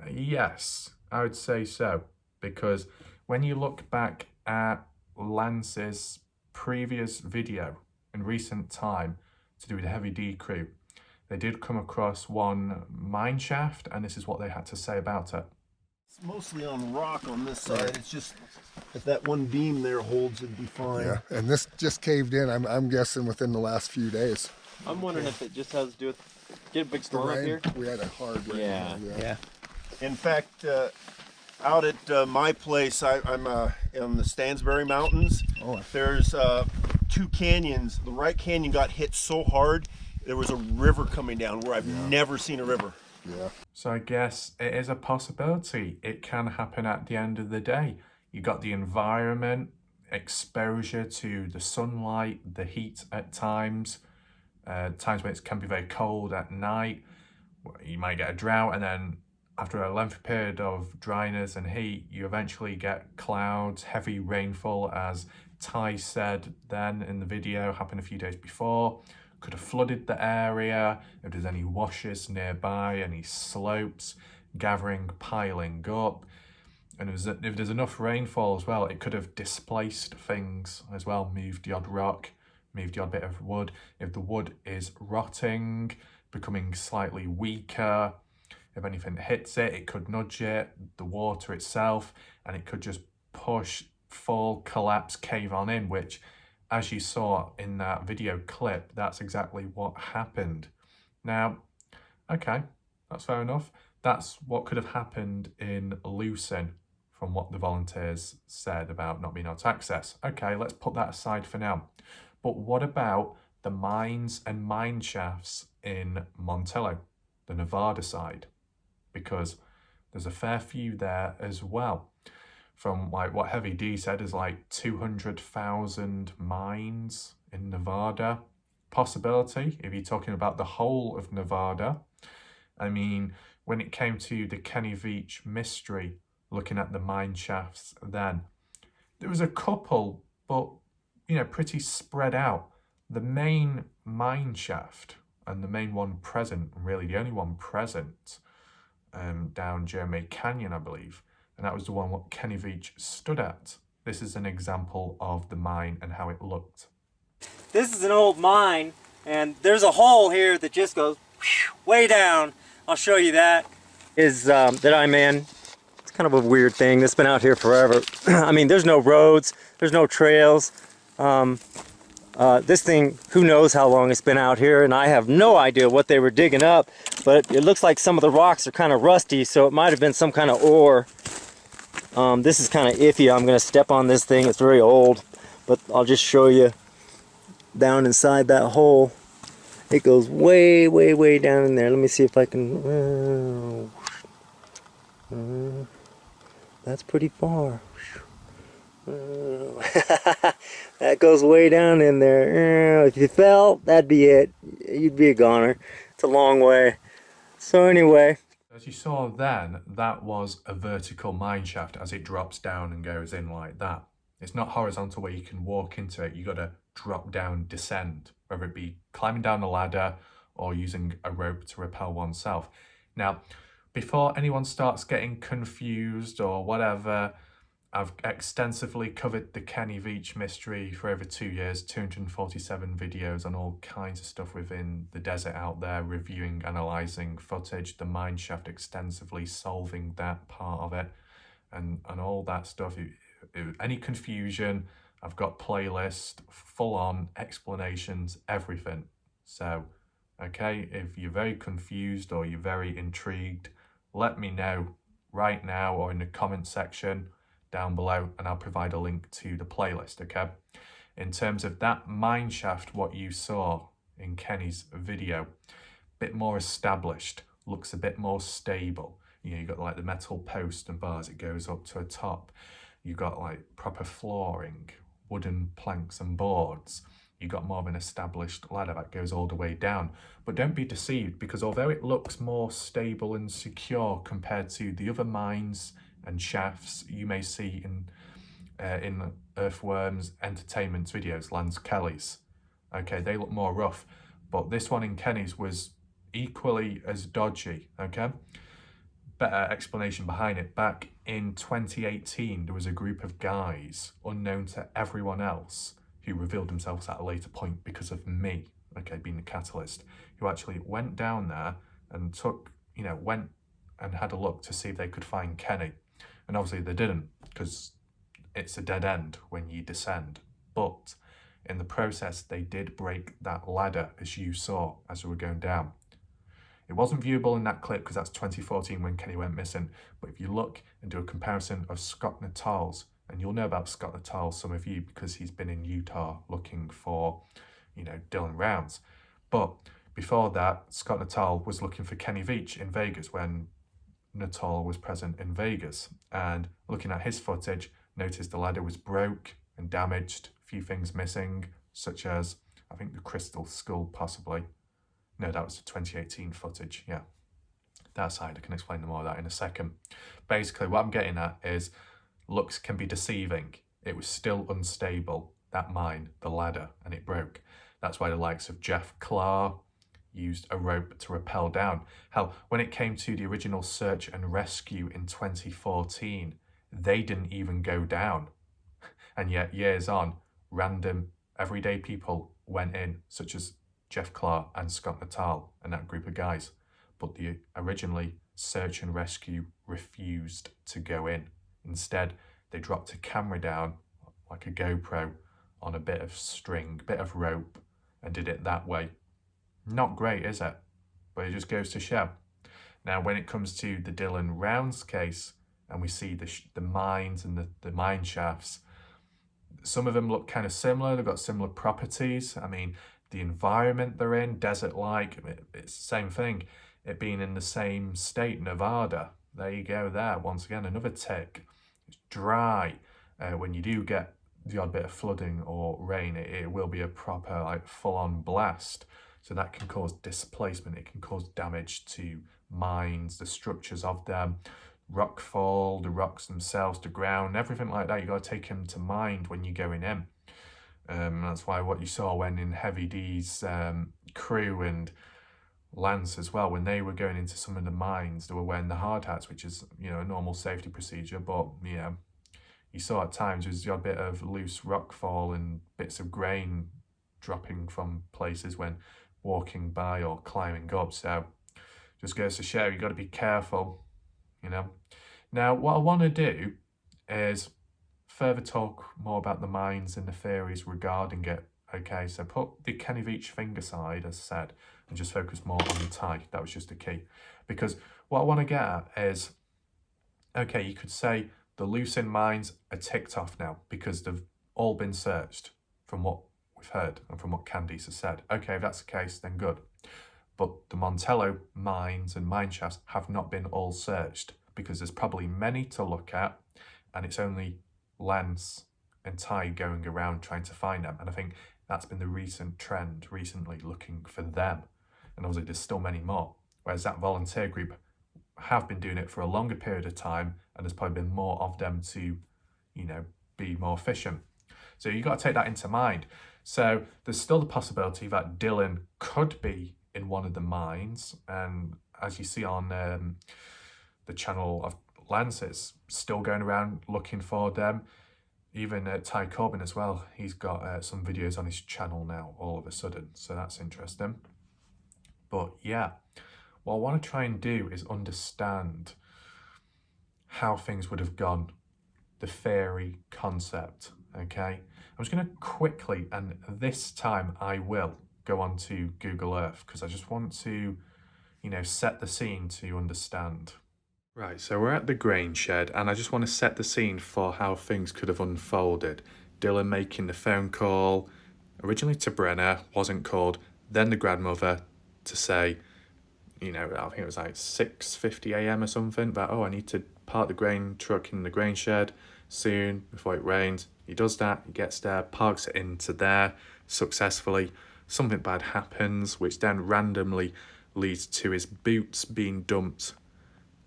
Yes, I would say so, because when you look back at Lance's previous video in recent time to do with the Heavy D crew, they did come across one mineshaft, and this is what they had to say about it. It's mostly on rock on this side. It's just if that one beam there holds, it'd be fine. Yeah, and this just caved in, I'm guessing, within the last few days. I'm wondering if it just has to do with get a big storm up here. We had a hard rain. Yeah. In fact, out at my place, I'm in the Stansbury Mountains. Oh. There's 2 canyons. The right canyon got hit so hard, there was a river coming down where I've never seen a river. Yeah. So I guess it is a possibility. It can happen at the end of the day. You got the environment, exposure to the sunlight, the heat at times when it can be very cold at night. You might get a drought, and then after a lengthy period of dryness and heat, you eventually get clouds, heavy rainfall, as Ty said then in the video, happened a few days before. Could have flooded the area, if there's any washes nearby, any slopes, gathering, piling up. And if there's enough rainfall as well, it could have displaced things as well, moved the odd rock, moved the odd bit of wood. If the wood is rotting, becoming slightly weaker, if anything hits it, it could nudge it, the water itself, and it could just push, fall, collapse, cave on in, which, as you saw in that video clip, that's exactly what happened. Now, okay, that's fair enough. That's what could have happened in Lucin, from what the volunteers said about not being able to access. Okay, let's put that aside for now. But what about the mines and mine shafts in Montello, the Nevada side? Because there's a fair few there as well. From like what Heavy D said is like 200,000 mines in Nevada. Possibility, if you're talking about the whole of Nevada. I mean, when it came to the Kenny Veach mystery, looking at the mine shafts then, there was a couple, but, you know, pretty spread out. The main mine shaft, and the main one present, really the only one present, down Geographic Canyon, I believe, and that was the one what Kenny Veach stood at. This is an example of the mine and how it looked. This is an old mine, and there's a hole here that just goes way down. I'll show you that. That I'm in. It's kind of a weird thing that's been out here forever. I mean, there's no roads, there's no trails. This thing, who knows how long it's been out here, and I have no idea what they were digging up, but it looks like some of the rocks are kind of rusty, so it might have been some kind of ore. This is kind of iffy. I'm going to step on this thing. It's very old, but I'll just show you down inside that hole. It goes way, way, way down in there. Let me see if I can... that's pretty far. That goes way down in there. If you fell, that'd be it. You'd be a goner. It's a long way. So anyway, As you saw then, that was a vertical mine shaft as it drops down and goes in like that. It's not horizontal where you can walk into it. You got to drop down, descend, whether it be climbing down a ladder or using a rope to rappel oneself. Now, before anyone starts getting confused or whatever, I've extensively covered the Kenny Veach mystery for over 2 years, 247 videos on all kinds of stuff within the desert out there, reviewing, analysing footage, the mine shaft extensively, solving that part of it. and all that stuff. Any confusion, I've got playlist, full on explanations, everything. So, okay, if you're very confused or you're very intrigued, let me know right now or in the comment section down below, and I'll provide a link to the playlist, okay? In terms of that mineshaft, what you saw in Kenny's video, bit more established, looks a bit more stable. You know, you got like the metal post and bars, it goes up to a top. You got like proper flooring, wooden planks and boards. You got more of an established ladder that goes all the way down. But don't be deceived, because although it looks more stable and secure compared to the other mines and shafts you may see in Earthworms Entertainment's videos, Lance Kelly's, okay, they look more rough, but this one in Kenny's was equally as dodgy, okay? Better explanation behind it. Back in 2018, there was a group of guys, unknown to everyone else, who revealed themselves at a later point because of me, okay, being the catalyst, who actually went down there and went and had a look to see if they could find Kenny. And obviously they didn't, because it's a dead end when you descend. But in the process, they did break that ladder, as you saw as we were going down. It wasn't viewable in that clip because that's 2014 when Kenny went missing. But if you look and do a comparison of Scott Natal's, and you'll know about Scott Natal, some of you, because he's been in Utah looking for, Dylan Rounds. But before that, Scott Natal was looking for Kenny Veach in Vegas when Natal was present in Vegas. And looking at his footage, noticed the ladder was broke and damaged, a few things missing, such as, I think, the crystal skull possibly. No, that was the 2018 footage, yeah. That side, I can explain more of that in a second. Basically, what I'm getting at is looks can be deceiving. It was still unstable, that mine, the ladder, and it broke. That's why the likes of Jeff Clark used a rope to rappel down. Hell, when it came to the original search and rescue in 2014, they didn't even go down. And yet, years on, random, everyday people went in, such as Jeff Clark and Scott Natal and that group of guys. But the originally search and rescue refused to go in. Instead, they dropped a camera down, like a GoPro, on a bit of string, bit of rope, and did it that way. Not great, is it? But it just goes to show. Now, when it comes to the Dylan Rounds case, and we see the mines and the mine shafts, some of them look kind of similar. They've got similar properties. I mean, the environment they're in, desert-like, it's the same thing. It being in the same state, Nevada. There you go there. Once again, another tick. It's dry. When you do get the odd bit of flooding or rain, it will be a proper, like, full-on blast. So that can cause displacement. It can cause damage to mines, the structures of them, rockfall, the rocks themselves, the ground, everything like that. You got to take them to mind when you're going in. That's why what you saw when in Heavy D's crew and Lance as well, when they were going into some of the mines, they were wearing the hard hats, which is, a normal safety procedure. But, you saw at times there's a bit of loose rockfall and bits of grain dropping from places when walking by or climbing up. So just goes to show you got to be careful, Now, what I want to do is further talk more about the mines and the theories regarding it. Okay, so put the Kenny Veach thing aside, as I said, and just focus more on the tie. That was just the key. Because what I want to get at is, okay, you could say the lucin mines are ticked off now because they've all been searched from what we've heard and from what Candice has said. Okay, if that's the case, then good. But the Montello mines and mine shafts have not been all searched because there's probably many to look at, and it's only Lance and Ty going around trying to find them. And I think that's been the recent trend recently, looking for them. And obviously there's still many more. Whereas that volunteer group have been doing it for a longer period of time, and there's probably been more of them to, be more efficient. So you've got to take that into mind. So there's still the possibility that Dylan could be in one of the mines. And as you see on the channel of Lance's, still going around looking for them. Even Ty Corbin as well, he's got some videos on his channel now all of a sudden, so that's interesting. But yeah, what I want to try and do is understand how things would have gone, the theory concept, okay? I'm just going to quickly, and this time I will go on to Google Earth because I just want to, you know, set the scene to understand. Right, so we're at the grain shed and I just want to set the scene for how things could have unfolded. Dylan making the phone call, originally to Brenna, wasn't called, then the grandmother to say, you know, I think it was like 6:50 a.m. or something, but oh, I need to park the grain truck in the grain shed soon before it rains. He does that, he gets there, parks it into there successfully. Something bad happens, which then randomly leads to his boots being dumped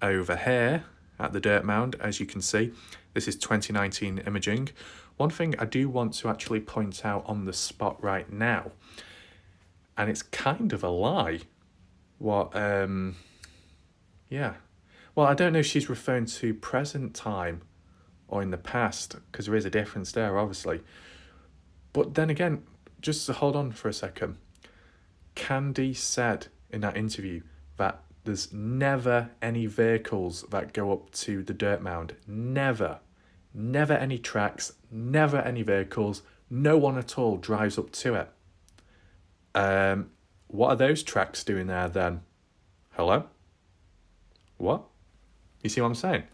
over here at the dirt mound. As you can see, this is 2019 imaging. One thing I do want to actually point out on the spot right now, and it's kind of a lie, yeah, well, I don't know if she's referring to present time or in the past, because there is a difference there, obviously. But then again, just to hold on for a second, Candice said in that interview that there's never any vehicles that go up to the dirt mound. Never. Never any tracks, never any vehicles, no one at all drives up to it. What are those tracks doing there then? Hello? What? You see what I'm saying?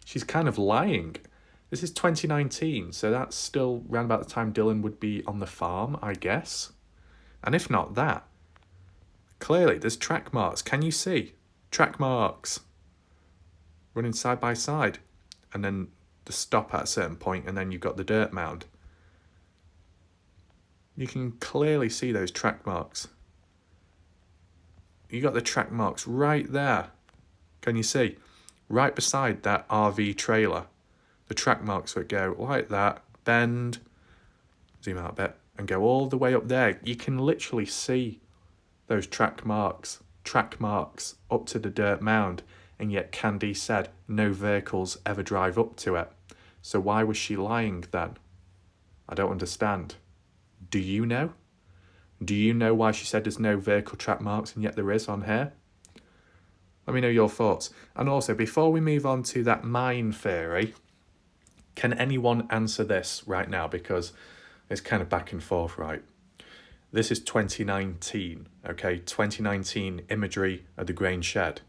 She's kind of lying. This is 2019, so that's still around about the time Dylan would be on the farm, I guess. And if not that, clearly there's track marks. Can you see? Track marks. Running side by side. And then the stop at a certain point, and then you've got the dirt mound. You can clearly see those track marks. You got the track marks right there. Can you see? Right beside that RV trailer. The track marks that go like that, bend, zoom out a bit, and go all the way up there. You can literally see those track marks up to the dirt mound. And yet Candice said no vehicles ever drive up to it. So why was she lying then? I don't understand. Do you know? Do you know why she said there's no vehicle track marks and yet there is on here? Let me know your thoughts. And also, before we move on to that mine theory, can anyone answer this right now? Because it's kind of back and forth, right? This is 2019, okay? 2019 imagery of the grain shed.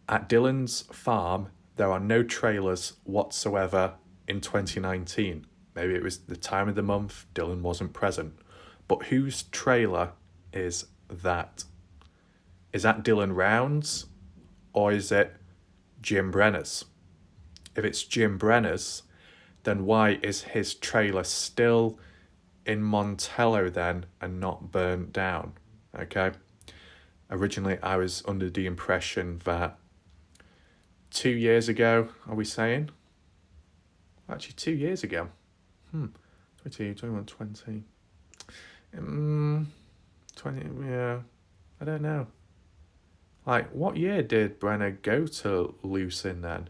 At Dylan's farm, there are no trailers whatsoever in 2019. Maybe it was the time of the month, Dylan wasn't present. But whose trailer is that? Is that Dylan Round's or is it Jim Brenner's? If it's Jim Brenner's, then why is his trailer still in Montello then and not burnt down? Okay. Originally, I was under the impression that 2 years ago, are we saying? Actually, 2 years ago. 20, 21, 20. 20, yeah, I don't know. Like, what year did Brenner go to Lucin then?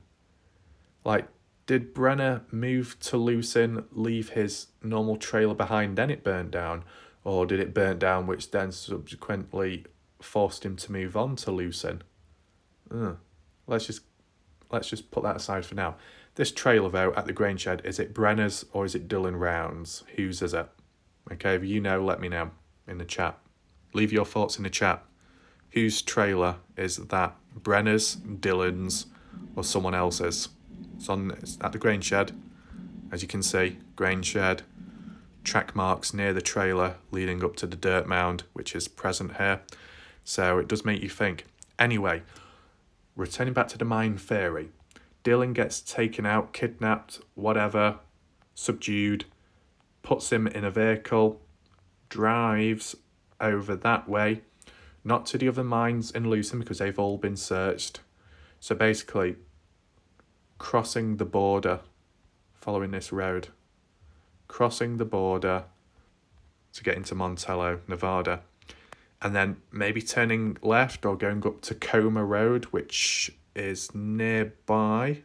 Like, did Brenner move to Lucin, leave his normal trailer behind, then it burnt down? Or did it burn down, which then subsequently forced him to move on to Lucin? Let's just put that aside for now. This trailer, though, at the grain shed, is it Brenner's or is it Dylan Round's? Whose is it? Okay, if you know, let me know in the chat. Leave your thoughts in the chat. Whose trailer is that? Brenner's, Dylan's, or someone else's? It's at the grain shed. As you can see, grain shed. Track marks near the trailer leading up to the dirt mound, which is present here. So it does make you think. Anyway, returning back to the mine theory. Dylan gets taken out, kidnapped, whatever, subdued, puts him in a vehicle, drives over that way, not to the other mines in Lucin because they've all been searched. So basically, crossing the border, following this road, crossing the border to get into Montello, Nevada, and then maybe turning left or going up Tacoma Road, which is nearby.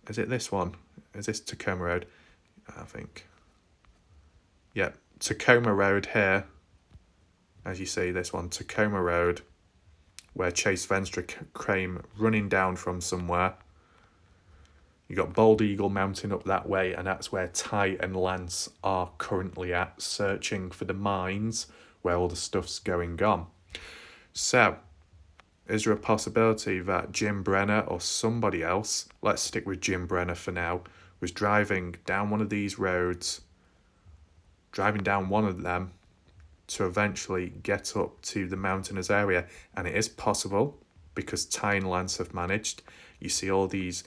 Is it this one? Is this Tacoma Road? I think. Yeah, Tacoma Road here. As you see, this one, Tacoma Road, where Chase Venstra came running down from somewhere. You got Bald Eagle Mountain up that way, and that's where Ty and Lance are currently at, searching for the mines where all the stuff's going on. So, is there a possibility that Jim Brenner or somebody else, let's stick with Jim Brenner for now, was driving down one of these roads, driving down one of them to eventually get up to the mountainous area? And it is possible, because Ty and Lance have managed. You see all these,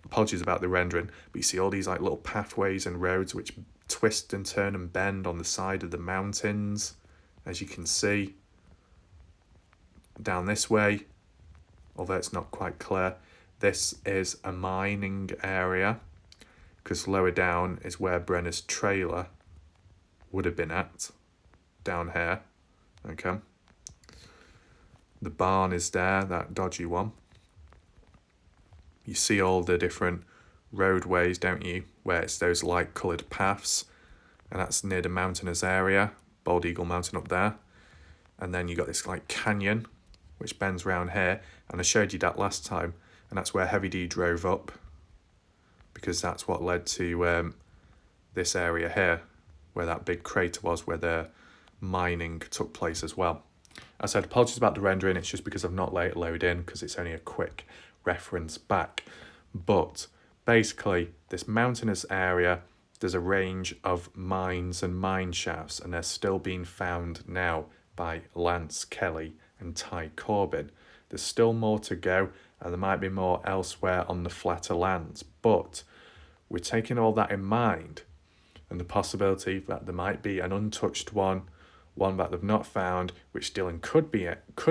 apologies about the rendering, but you see all these like little pathways and roads which twist and turn and bend on the side of the mountains, as you can see. Down this way, although it's not quite clear, this is a mining area, because lower down is where Brenner's trailer would have been at, down here. Okay, the barn is there, that dodgy one. You see all the different roadways, don't you, where it's those light coloured paths, and that's near the mountainous area, Bald Eagle Mountain up there. And then you got this like canyon which bends round here, and I showed you that last time, and that's where Heavy D drove up, because that's what led to this area here, where that big crater was, where the mining took place as well. As I said, apologies about the rendering, it's just because I've not let it load in, because it's only a quick reference back. But basically, this mountainous area, there's a range of mines and mine shafts, and they're still being found now by Lance Kelly and Ty Corbin. There's still more to go, and there might be more elsewhere on the flatter lands, but we're taking all that in mind, and the possibility that there might be an untouched one that they've not found, which Dylan could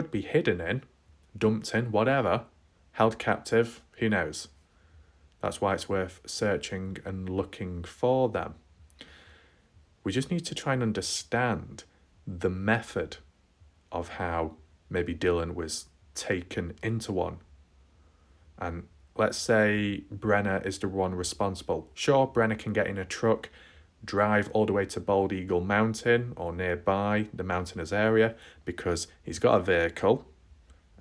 be hidden in, dumped in, whatever, held captive, who knows. That's why it's worth searching and looking for them. We just need to try and understand the method of how maybe Dylan was taken into one. And let's say Brenner is the one responsible. Sure, Brenner can get in a truck, drive all the way to Bald Eagle Mountain or nearby the mountainous area, because he's got a vehicle.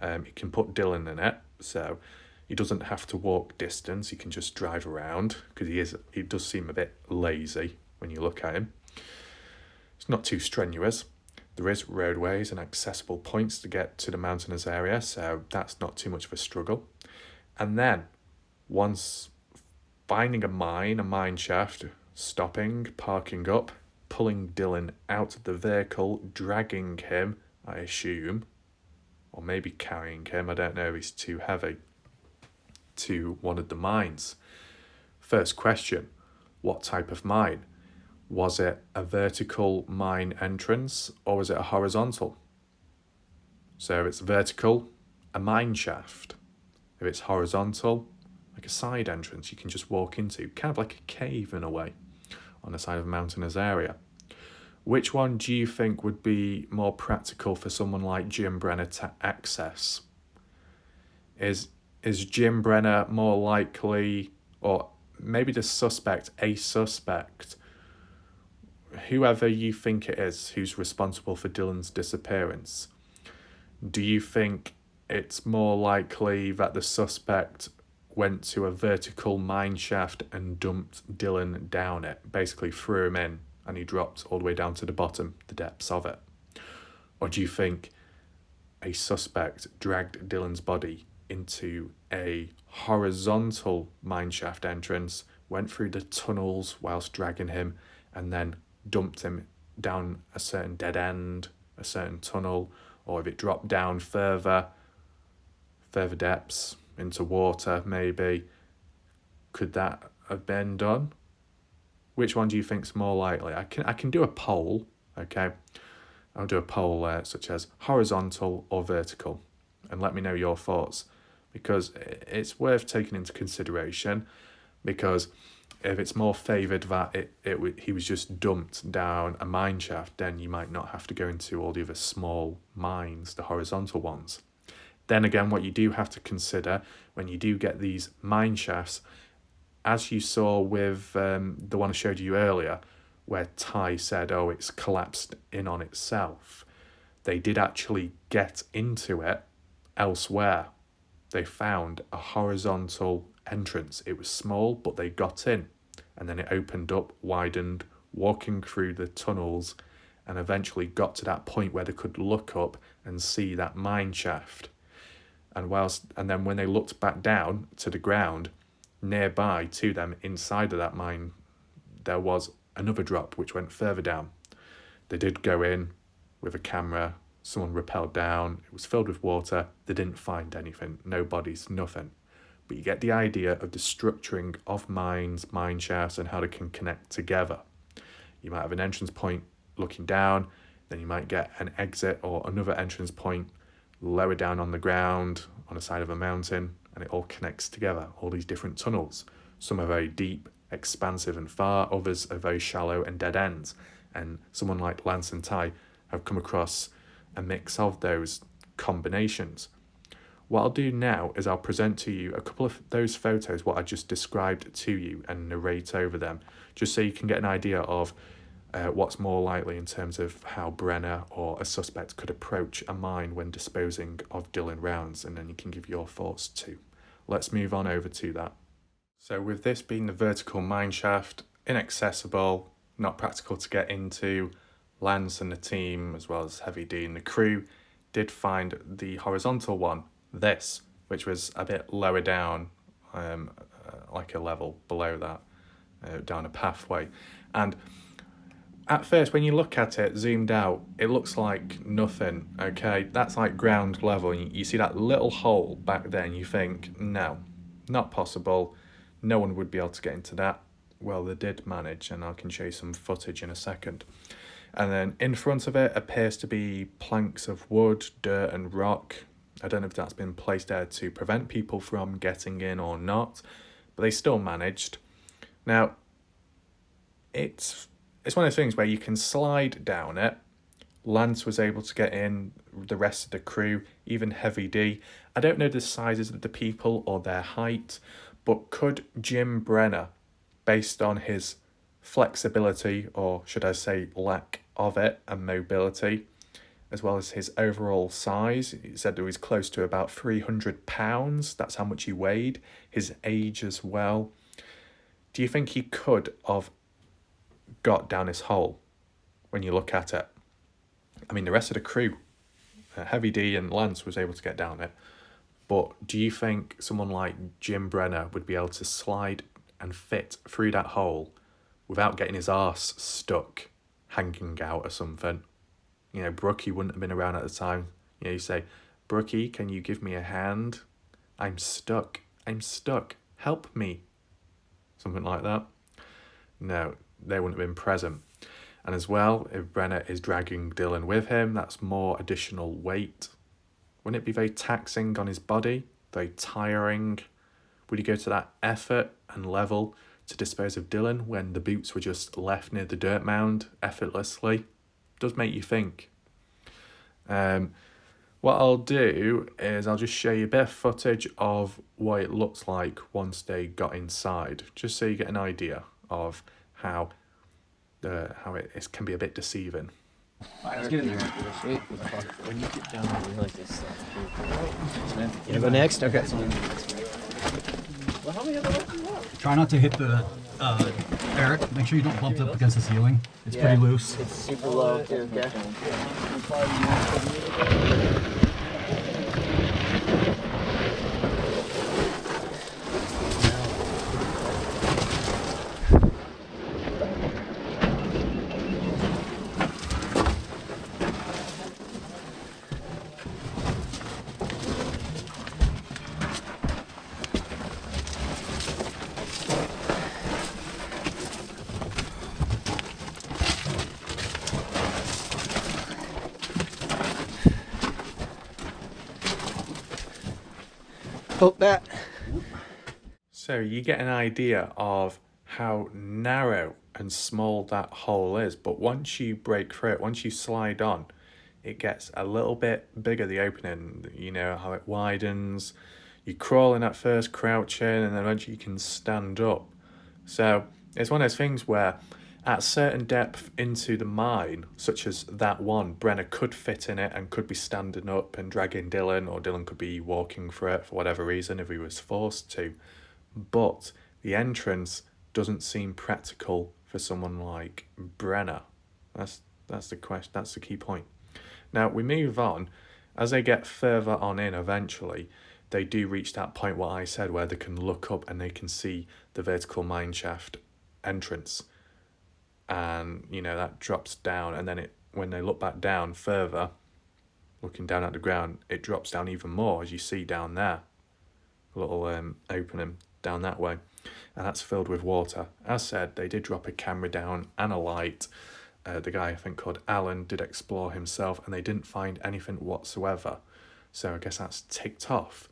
He can put Dylan in it, so he doesn't have to walk distance. He can just drive around, because he does seem a bit lazy when you look at him. It's not too strenuous. There is roadways and accessible points to get to the mountainous area, so that's not too much of a struggle. And then, once finding a mine shaft, stopping, parking up, pulling Dylan out of the vehicle, dragging him, I assume, or maybe carrying him, I don't know if he's too heavy, to one of the mines. First question, what type of mine? Was it a vertical mine entrance, or was it a horizontal? So if it's vertical, a mine shaft. If it's horizontal, like a side entrance you can just walk into, kind of like a cave in a way, on the side of a mountainous area. Which one do you think would be more practical for someone like Jim Brenner to access? Is Jim Brenner more likely, or maybe a suspect, whoever you think it is who's responsible for Dylan's disappearance, do you think it's more likely that the suspect went to a vertical mine shaft and dumped Dylan down it, basically threw him in, and he dropped all the way down to the bottom, the depths of it? Or do you think a suspect dragged Dylan's body into a horizontal mine shaft entrance, went through the tunnels whilst dragging him, and then dumped him down a certain dead end, a certain tunnel, or if it dropped down further depths into water, maybe, could that have been done? Which one do you think's more likely? I can do a poll, okay? I'll do a poll such as horizontal or vertical, and let me know your thoughts, because it's worth taking into consideration, because if it's more favoured that he was just dumped down a mine shaft, then you might not have to go into all the other small mines, the horizontal ones. Then again, what you do have to consider when you do get these mine shafts, as you saw with the one I showed you earlier, where Ty said, oh, it's collapsed in on itself, they did actually get into it elsewhere. They found a horizontal entrance. It was small, but they got in, and then it opened up, widened, walking through the tunnels, and eventually got to that point where they could look up and see that mine shaft. And then when they looked back down to the ground, nearby to them, inside of that mine, there was another drop which went further down. They did go in with a camera, someone rappelled down, it was filled with water, they didn't find anything, no bodies, nothing. But you get the idea of the structuring of mines, mine shafts, and how they can connect together. You might have an entrance point looking down, then you might get an exit or another entrance point lower down on the ground, on the side of a mountain, and it all connects together, all these different tunnels. Some are very deep, expansive and far, others are very shallow and dead ends. And someone like Lance and Ty have come across a mix of those combinations. What I'll do now is I'll present to you a couple of those photos, what I just described to you, and narrate over them, just so you can get an idea of what's more likely in terms of how Brenner or a suspect could approach a mine when disposing of Dylan rounds, and then you can give your thoughts too. Let's move on over to that. So with this being the vertical mine shaft, inaccessible, not practical to get into, Lance and the team, as well as Heavy D and the crew, did find the horizontal one, this, which was a bit lower down, like a level below that, down a pathway. And at first, when you look at it, zoomed out, it looks like nothing, okay? That's like ground level. You see that little hole back there and you think, no, not possible. No one would be able to get into that. Well, they did manage, and I can show you some footage in a second. And then in front of it appears to be planks of wood, dirt and rock. I don't know if that's been placed there to prevent people from getting in or not, but they still managed. Now, it's one of those things where you can slide down it. Lance was able to get in, the rest of the crew, even Heavy D. I don't know the sizes of the people or their height, but could Jim Brenner, based on his flexibility, or should I say lack of it, and mobility, as well as his overall size, he said that he was close to about 300 pounds, that's how much he weighed, his age as well. Do you think he could have got down this hole when you look at it? I mean, the rest of the crew, Heavy D and Lance, was able to get down it, but do you think someone like Jim Brenner would be able to slide and fit through that hole without getting his arse stuck hanging out or something? You know, Brookie wouldn't have been around at the time. You know, you say, Brookie, can you give me a hand? I'm stuck, help me. Something like that. No, they wouldn't have been present. And as well, if Brenner is dragging Dylan with him, that's more additional weight. Wouldn't it be very taxing on his body? Very tiring? Would he go to that effort and level to dispose of Dylan when the boots were just left near the dirt mound effortlessly? Does make you think. What I'll do is I'll just show you a bit of footage of what it looks like once they got inside, just so you get an idea of how it can be a bit deceiving. Let's get in there. When you get down there, like this stuff. You go next? Okay. Try not to hit the Eric. Make sure you don't bump it up against the ceiling. It's pretty loose. It's super low too, okay? Hope that. So you get an idea of how narrow and small that hole is, but once you break through it, once you slide on, it gets a little bit bigger, the opening. You know how it widens. You crawl in at first, crouch in, and then eventually you can stand up. So it's one of those things where at a certain depth into the mine, such as that one, Brenner could fit in it and could be standing up and dragging Dylan, or Dylan could be walking through it for whatever reason if he was forced to. but the entrance doesn't seem practical for someone like Brenner. That's the question. That's the key point. Now we move on. As they get further on in, eventually, they do reach that point what I said, where they can look up and they can see the vertical mineshaft entrance, and that drops down, and then when they look back down further, looking down at the ground, it drops down even more, as you see down there, a little opening down that way, and that's filled with water. As said, they did drop a camera down and a light. The guy, I think called Alan, did explore himself, and they didn't find anything whatsoever. So I guess that's ticked off.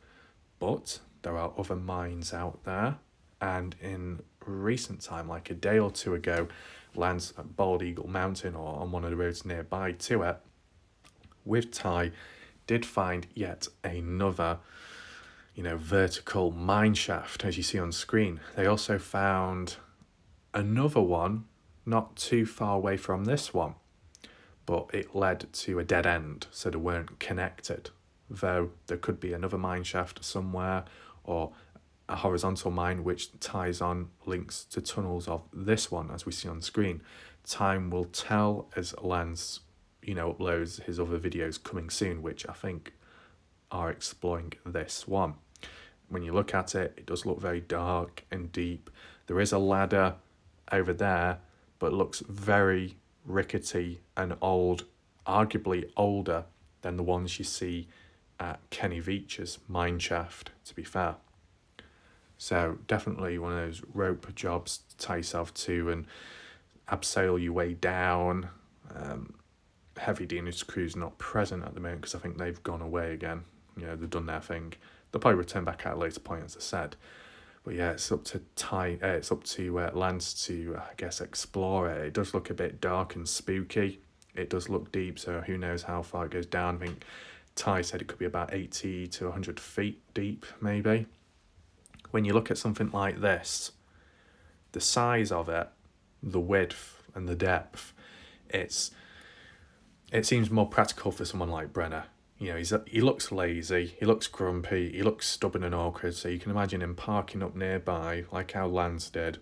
But there are other mines out there, and in recent time, like a day or two ago, lands at Bald Eagle Mountain, or on one of the roads nearby to it, with Ty, did find yet another vertical mine shaft, as you see on screen. They also found another one not too far away from this one, but it led to a dead end, so they weren't connected, though there could be another mine shaft somewhere, or a horizontal mine which ties on, links to tunnels of this one, as we see on screen. Time will tell, as Lance uploads his other videos coming soon, which I think are exploring this one. When you look at it, it does look very dark and deep. There is a ladder over there, but looks very rickety and old, arguably older than the ones you see at Kenny Veach's mine shaft, to be fair. So definitely one of those rope jobs to tie yourself to and abseil your way down. Heavy Danish crew's not present at the moment because I think they've gone away again. They've done their thing. They'll probably return back at a later point, as I said. But yeah, it's up to Lance to, I guess, explore it. It does look a bit dark and spooky. It does look deep, so who knows how far it goes down. I think Ty said it could be about 80 to 100 feet deep, maybe. When you look at something like this, the size of it, the width and the depth, it seems more practical for someone like Brenner. He looks lazy, he looks grumpy, he looks stubborn and awkward, so you can imagine him parking up nearby, like how Lance did,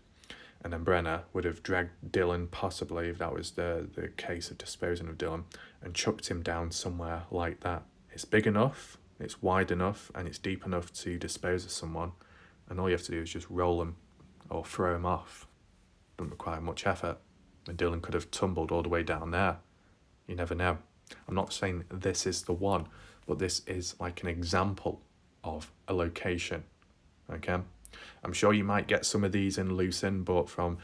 and then Brenner would have dragged Dylan, possibly, if that was the case of disposing of Dylan, and chucked him down somewhere like that. It's big enough, it's wide enough, and it's deep enough to dispose of someone, and all you have to do is just roll him or throw him off. Doesn't require much effort, and Dylan could have tumbled all the way down there. You never know. I'm not saying this is the one, but this is like an example of a location, okay? I'm sure you might get some of these in Lucin, but from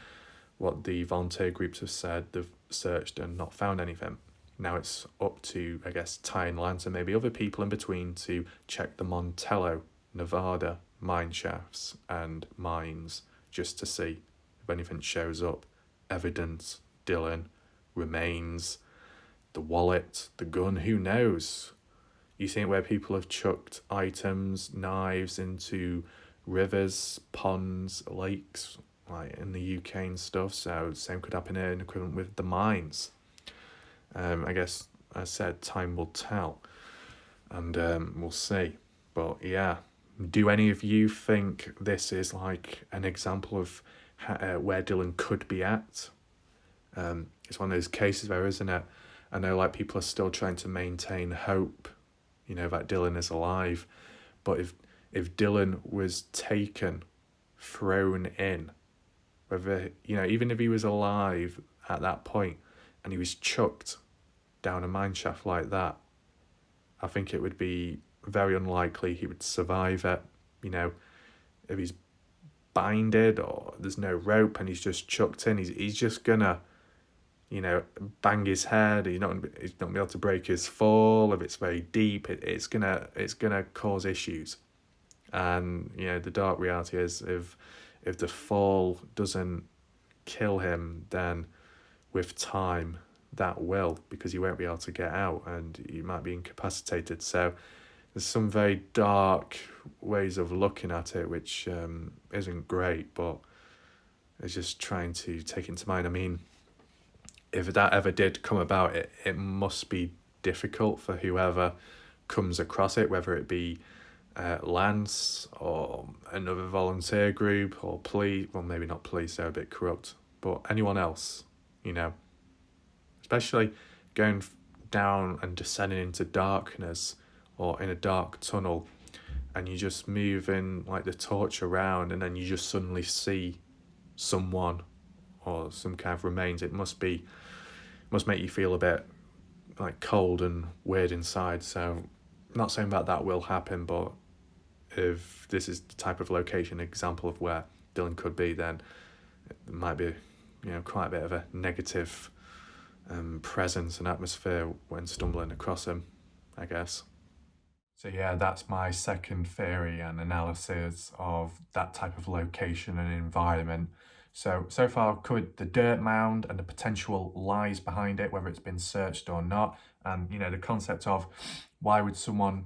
what the volunteer groups have said, they've searched and not found anything. Now it's up to, I guess, Ty and Lance and maybe other people in between to check the Montello, Nevada mine shafts and mines, just to see if anything shows up. Evidence, Dylan, remains, the wallet, the gun, who knows? You see it where people have chucked items, knives into rivers, ponds, lakes, like in the UK and stuff, so the same could happen here in equivalent with the mines. I guess, as I said, time will tell, and we'll see. But yeah, do any of you think this is like an example of where Dylan could be at? It's one of those cases where, isn't it? I know like people are still trying to maintain hope, that Dylan is alive. But if Dylan was taken, thrown in, whether, even if he was alive at that point and he was chucked down a mine shaft like that, I think it would be very unlikely he would survive it. If he's binded or there's no rope and he's just chucked in, he's just gonna bang his head. He's not gonna be able to break his fall. If it's very deep, it's gonna cause issues. And the dark reality is, if the fall doesn't kill him, then with time that will, because he won't be able to get out and he might be incapacitated. So there's some very dark ways of looking at it, which isn't great, but it's just trying to take into mind. I mean, if that ever did come about, it must be difficult for whoever comes across it, whether it be Lance or another volunteer group or police, well, maybe not police, they're a bit corrupt, but anyone else, you know, especially going down and descending into darkness or in a dark tunnel, and you just moving like the torch around, and then you just suddenly see someone or some kind of remains. It must make you feel a bit like cold and weird inside. So not saying that will happen, but if this is the type of location example of where Dylan could be, then it might be, you know, quite a bit of a negative presence and atmosphere when stumbling across him, I guess. So yeah, that's my second theory and analysis of that type of location and environment. So far I've covered the dirt mound and the potential lies behind it, whether it's been searched or not, and, you know, the concept of why would someone,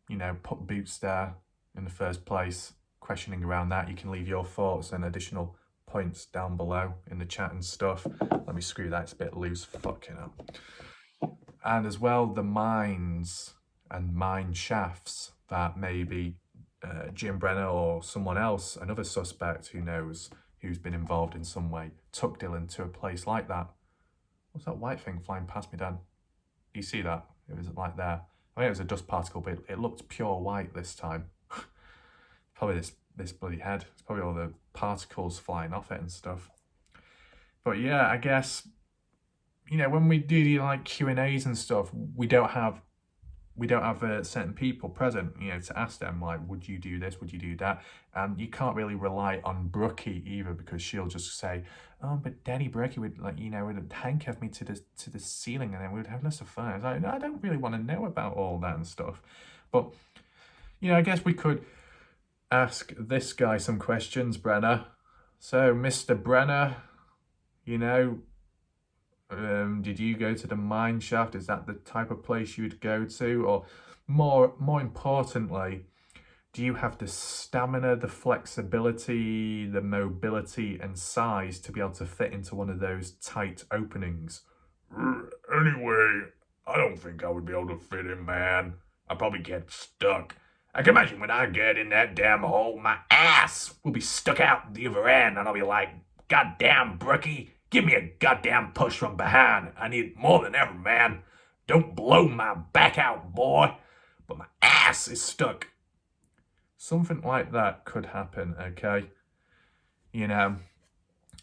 you know, put boots there in the first place, questioning around that. You can leave your thoughts and additional points down below in the chat and stuff. Let me screw that, it's a bit loose, fucking hell. And as well, the mines and mine shafts that maybe Jim Brenner or someone else, another suspect, who knows, who's been involved in some way, took Dylan to a place like that. What's that white thing flying past me, Dan? Do you see that? It was like there. I mean, it was a dust particle, but it looked pure white this time. Probably this bloody head. It's probably all the particles flying off it and stuff. But yeah, I guess, you know, when we do the like Q&As and stuff, we don't have certain people present, you know, to ask them, like, would you do this, would you do that? And you can't really rely on Brookie either, because she'll just say, oh, but Daddy Brookie would, like, you know, would handcuff me to the ceiling and then we would have lots of fun. It's like, I don't really want to know about all that and stuff. But, you know, I guess we could ask this guy some questions, Brenner. So, Mr. Brenner, you know, did you go to the mine shaft? Is that the type of place you would go to? Or more importantly, do you have the stamina, the flexibility, the mobility and size to be able to fit into one of those tight openings? Anyway, I don't think I would be able to fit in, man. I'd probably get stuck. I can imagine when I get in that damn hole, my ass will be stuck out the other end and I'll be like, God damn, Brookie, give me a goddamn push from behind. I need it more than ever, man. Don't blow my back out, boy. But my ass is stuck. Something like that could happen, okay? You know,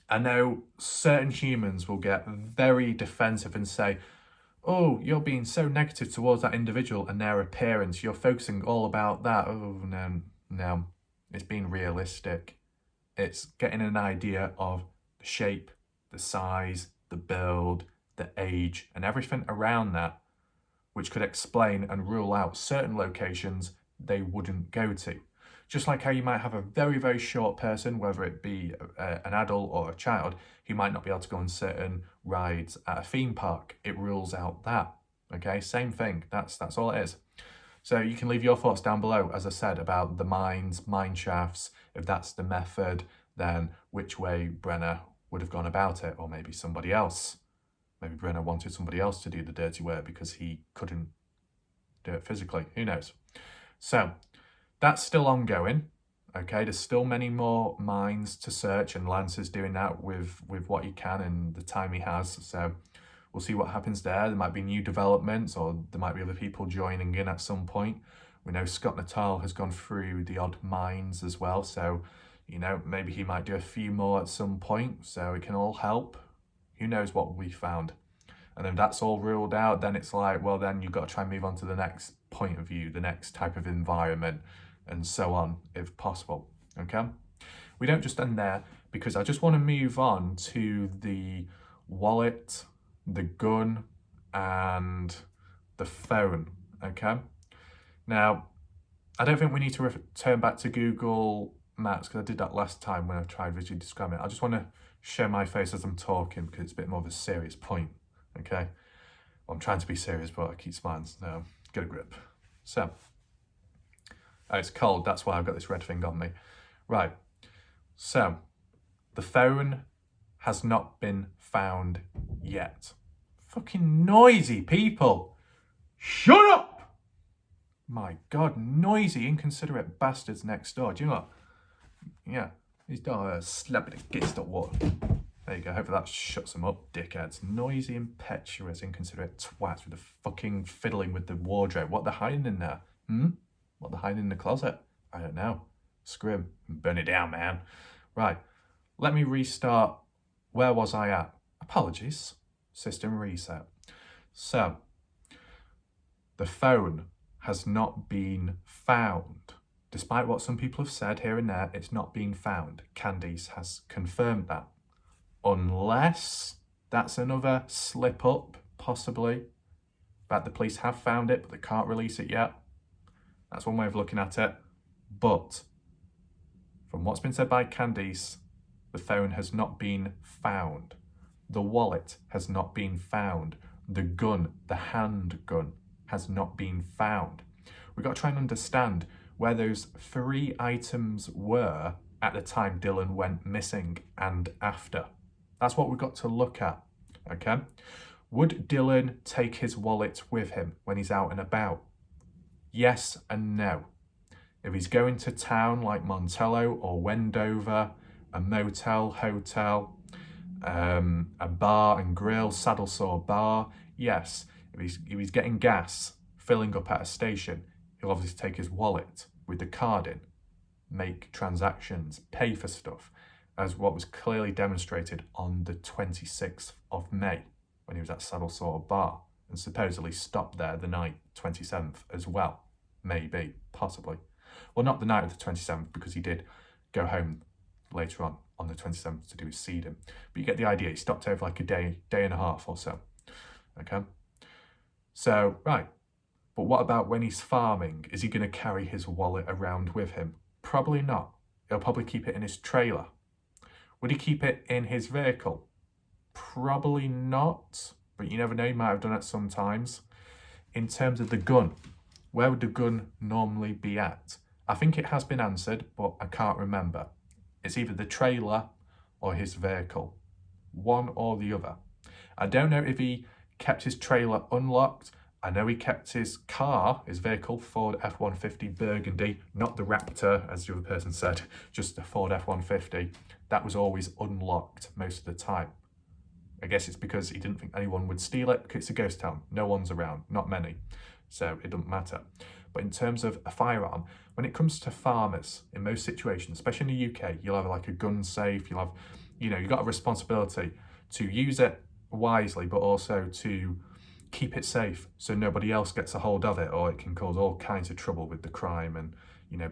I know certain humans will get very defensive and say, oh, you're being so negative towards that individual and their appearance. You're focusing all about that. Oh, no. It's being realistic. It's getting an idea of the shape, the size, the build, the age, and everything around that, which could explain and rule out certain locations they wouldn't go to. Just like how you might have a very, very short person, whether it be an adult or a child, who might not be able to go on certain rides at a theme park. It rules out that, okay? Same thing, that's all it is. So you can leave your thoughts down below, as I said, about the mines, mine shafts. If that's the method, then which way Brenner would have gone about it, or maybe somebody else. Maybe Brenner wanted somebody else to do the dirty work because he couldn't do it physically. Who knows? So that's still ongoing. Okay, there's still many more mines to search, and Lance is doing that with what he can and the time he has. So we'll see what happens there. There might be new developments, or there might be other people joining in at some point. We know Scott Natal has gone through the odd mines as well, so, you know, maybe he might do a few more at some point, so it can all help. Who knows what we found? And if that's all ruled out, then it's like, well, then you've got to try and move on to the next point of view, the next type of environment, and so on, if possible, okay? We don't just end there, because I just want to move on to the wallet, the gun, and the phone, okay? Now, I don't think we need to return back to Google Maps, because I did that last time when I tried visually describing it. I just want to show my face as I'm talking, because it's a bit more of a serious point, okay? Well, I'm trying to be serious, but I keep smiling, so get a grip. So, oh, it's cold, that's why I've got this red thing on me. Right, so the phone has not been found yet. Fucking noisy people. Shut up! My God, noisy, inconsiderate bastards next door. Do you know what? Yeah, he's done slapping against the wall. There you go, hopefully that shuts them up, dickheads. Noisy, impetuous, inconsiderate twats with the fucking fiddling with the wardrobe. What they're hiding in there? What they're hiding in the closet? I don't know. Screw 'em and burn it down, man. Right, let me restart. Where was I at? Apologies. System reset. So, the phone has not been found. Despite what some people have said here and there, it's not been found. Candice has confirmed that. Unless that's another slip up, possibly. But the police have found it, but they can't release it yet. That's one way of looking at it. But from what's been said by Candice, the phone has not been found. The wallet has not been found. The gun, the handgun, has not been found. We've got to try and understand where those 3 items were at the time Dylan went missing and after. That's what we've got to look at, okay? Would Dylan take his wallet with him when he's out and about? Yes and no. If he's going to town like Montello or Wendover, a motel, hotel, a bar and grill, saddle saw bar, yes. If he's getting gas, filling up at a station, he'll obviously take his wallet with the card in, make transactions, pay for stuff, as what was clearly demonstrated on the 26th of May when he was at Saddle Saw Bar and supposedly stopped there the night 27th as well. Maybe, possibly. Well, not the night of the 27th because he did go home later on the 27th to do his seeding. But you get the idea, he stopped over like a day and a half or so. Okay? So, right. But what about when he's farming? Is he going to carry his wallet around with him? Probably not. He'll probably keep it in his trailer. Would he keep it in his vehicle? Probably not. But you never know, he might have done it sometimes. In terms of the gun, where would the gun normally be at? I think it has been answered, but I can't remember. It's either the trailer or his vehicle. One or the other. I don't know if he kept his trailer unlocked. I know he kept his car, his vehicle, Ford F-150 Burgundy, not the Raptor, as the other person said, just the Ford F-150. That was always unlocked most of the time. I guess it's because he didn't think anyone would steal it, because it's a ghost town. No one's around, not many. So it doesn't matter. But in terms of a firearm, when it comes to farmers, in most situations, especially in the UK, you'll have like a gun safe, you'll have, you've got a responsibility to use it wisely, but also to keep it safe so nobody else gets a hold of it, or it can cause all kinds of trouble with the crime and,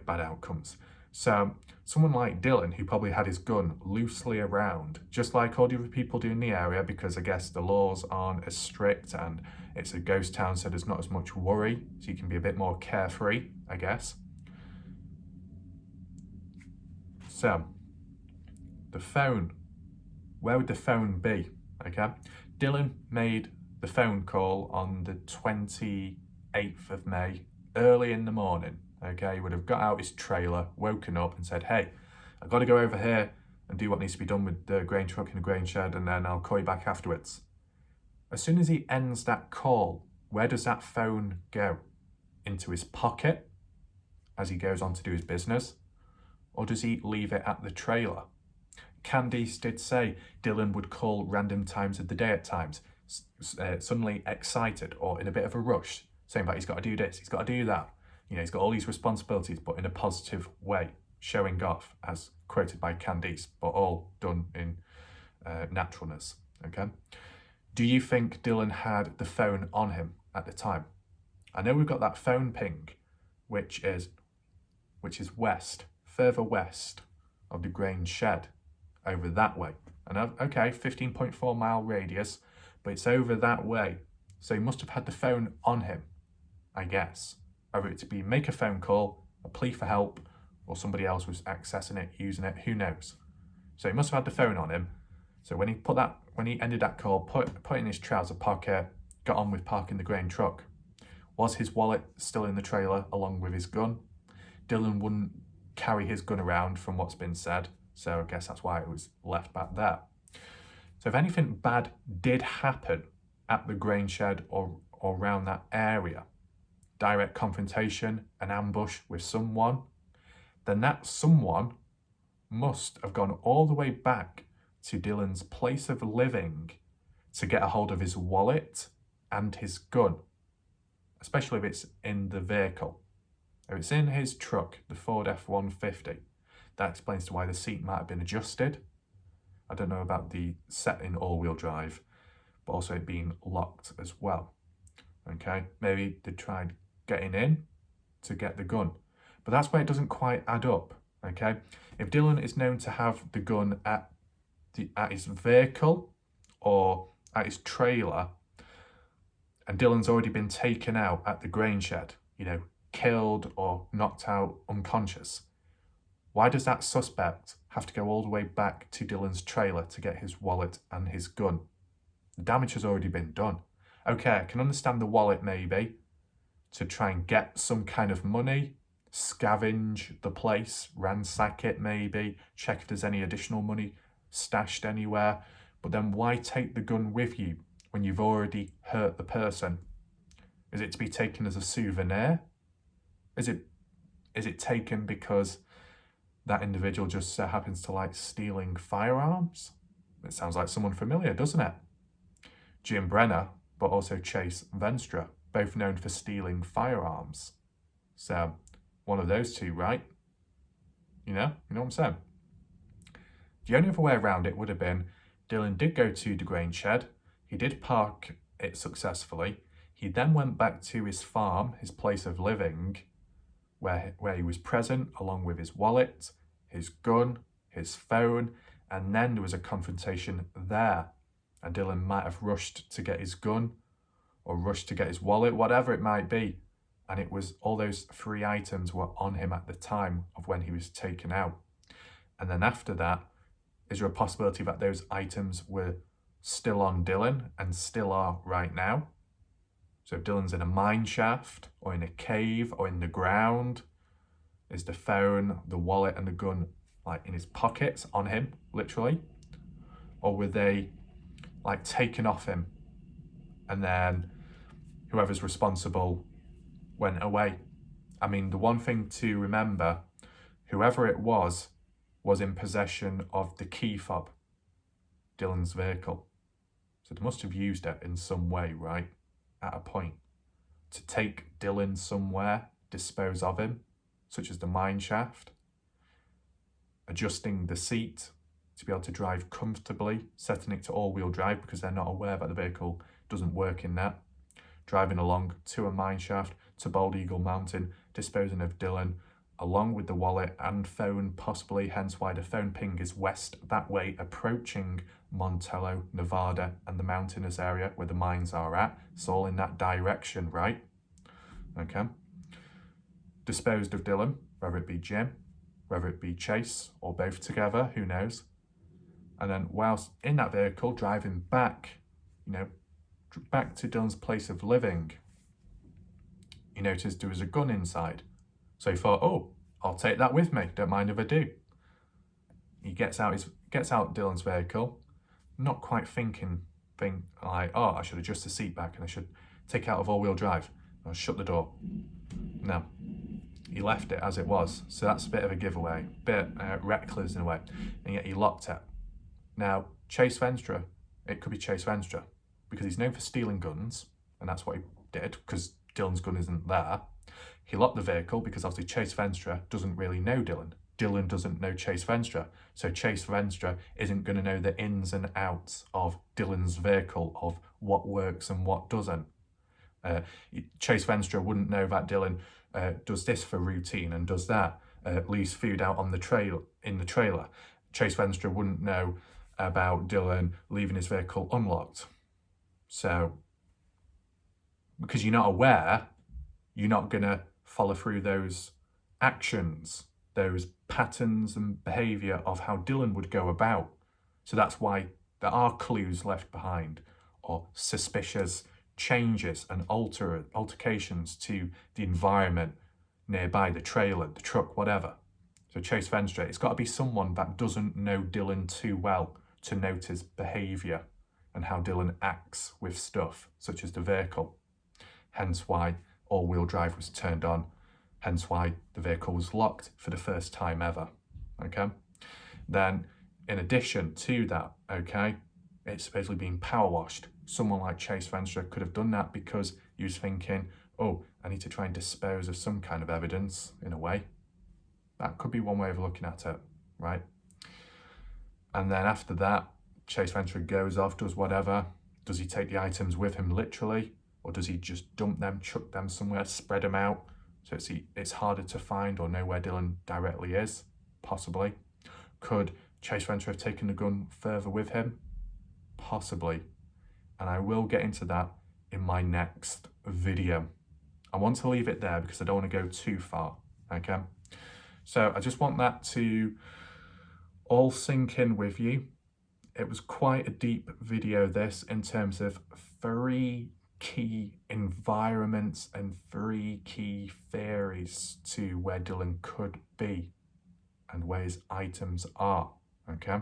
bad outcomes. So someone like Dylan, who probably had his gun loosely around, just like all the other people do in the area, because I guess the laws aren't as strict and it's a ghost town, so there's not as much worry, so you can be a bit more carefree, I guess. So, the phone. Where would the phone be? Okay, Dylan made the phone call on the 28th of May, early in the morning. Okay, he would have got out his trailer, woken up and said, hey, I've got to go over here and do what needs to be done with the grain truck in the grain shed, and then I'll call you back afterwards. As soon as he ends that call, where does that phone go? Into his pocket as he goes on to do his business? Or does he leave it at the trailer? Candice did say Dylan would call random times of the day at times, suddenly excited or in a bit of a rush, saying that he's got to do this, he's got to do that. He's got all these responsibilities, but in a positive way, showing off, as quoted by Candice, but all done in naturalness, okay? Do you think Dylan had the phone on him at the time? I know we've got that phone ping, which is west, further west of the grain shed, over that way. And okay, 15.4 mile radius, but it's over that way. So he must have had the phone on him, I guess. Whether it to be make a phone call, a plea for help, or somebody else was accessing it, using it, who knows. So he must have had the phone on him. So when he ended that call, put it in his trouser pocket, got on with parking the grain truck. Was his wallet still in the trailer along with his gun? Dylan wouldn't carry his gun around from what's been said, so I guess that's why it was left back there. So if anything bad did happen at the grain shed or around that area, direct confrontation, an ambush with someone, then that someone must have gone all the way back to Dylan's place of living to get a hold of his wallet and his gun, especially if it's in the vehicle. If it's in his truck, the Ford F-150, that explains to why the seat might have been adjusted. I don't know about the set in all-wheel drive, but also it being locked as well. Okay, maybe they tried getting in to get the gun, but that's where it doesn't quite add up. Okay, if Dylan is known to have the gun at his vehicle or at his trailer, and Dylan's already been taken out at the grain shed, you know, killed or knocked out unconscious, why does that suspect have to go all the way back to Dylan's trailer to get his wallet and his gun? The damage has already been done. Okay, I can understand the wallet maybe to try and get some kind of money, scavenge the place, ransack it maybe, check if there's any additional money stashed anywhere, but then why take the gun with you when you've already hurt the person? Is it to be taken as a souvenir? Is it taken because that individual just happens to like stealing firearms? It sounds like someone familiar, doesn't it? Jim Brenner, but also Chase Venstra, both known for stealing firearms. So, one of those two, right? You know what I'm saying? The only other way around it would have been Dylan did go to the grain shed, he did park it successfully, he then went back to his farm, his place of living, where he was present along with his wallet, his gun, his phone, and then there was a confrontation there. And Dylan might have rushed to get his gun or rushed to get his wallet, whatever it might be. And it was all those three items were on him at the time of when he was taken out. And then after that, is there a possibility that those items were still on Dylan and still are right now? So if Dylan's in a mine shaft or in a cave or in the ground, is the phone, the wallet and the gun like in his pockets on him, literally? Or were they like taken off him and then whoever's responsible went away? I mean, the one thing to remember, whoever it was in possession of the key fob, Dylan's vehicle. So they must have used it in some way, right? At a point. To take Dylan somewhere, dispose of him, such as the mine shaft, adjusting the seat to be able to drive comfortably, setting it to all-wheel drive because they're not aware that the vehicle doesn't work in that, driving along to a mine shaft, to Bald Eagle Mountain, disposing of Dylan, along with the wallet and phone possibly, hence why the phone ping is west that way, approaching Montello, Nevada and the mountainous area where the mines are at. It's all in that direction, right? Okay. Disposed of Dylan, whether it be Jim, whether it be Chase, or both together, who knows? And then whilst in that vehicle, driving back, back to Dylan's place of living, he noticed there was a gun inside. So he thought, oh, I'll take that with me, don't mind if I do. He gets out Dylan's vehicle, not quite thinking like, oh, I should adjust the seat back and I should take it out of all-wheel drive. I'll shut the door. No, he left it as it was. So that's a bit of a giveaway, a bit reckless in a way, and yet he locked it. Now, Chase Venstra, it could be Chase Venstra, because he's known for stealing guns, and that's what he did, because Dylan's gun isn't there. He locked the vehicle because obviously Chase Venstra doesn't really know Dylan. Dylan doesn't know Chase Venstra. So Chase Venstra isn't going to know the ins and outs of Dylan's vehicle, of what works and what doesn't. Chase Venstra wouldn't know that Dylan does this for routine and does that, leaves food out on the in the trailer. Chase Venstra wouldn't know about Dylan leaving his vehicle unlocked. So, because you're not aware, you're not going to follow through those actions, those patterns and behaviour of how Dylan would go about. So that's why there are clues left behind, or suspicious changes and altercations to the environment nearby, the trailer, the truck, whatever. So Chase Venstra, it's got to be someone that doesn't know Dylan too well to note his behaviour and how Dylan acts with stuff, such as the vehicle. Hence why all-wheel drive was turned on, hence why the vehicle was locked for the first time ever, okay? Then, in addition to that, okay, it's supposedly being power washed. Someone like Chase Venstra could have done that because he was thinking, oh, I need to try and dispose of some kind of evidence in a way. That could be one way of looking at it, right? And then after that, Chase Venstra goes off, does whatever. Does he take the items with him literally? Or does he just dump them, chuck them somewhere, spread them out? So it's harder to find or know where Dylan directly is, possibly. Could Chase Venstra have taken the gun further with him? Possibly. And I will get into that in my next video. I want to leave it there because I don't want to go too far, okay? So I just want that to all sink in with you. It was quite a deep video, this, in terms of 3 key environments and 3 key theories to where Dylan could be and where his items are, okay?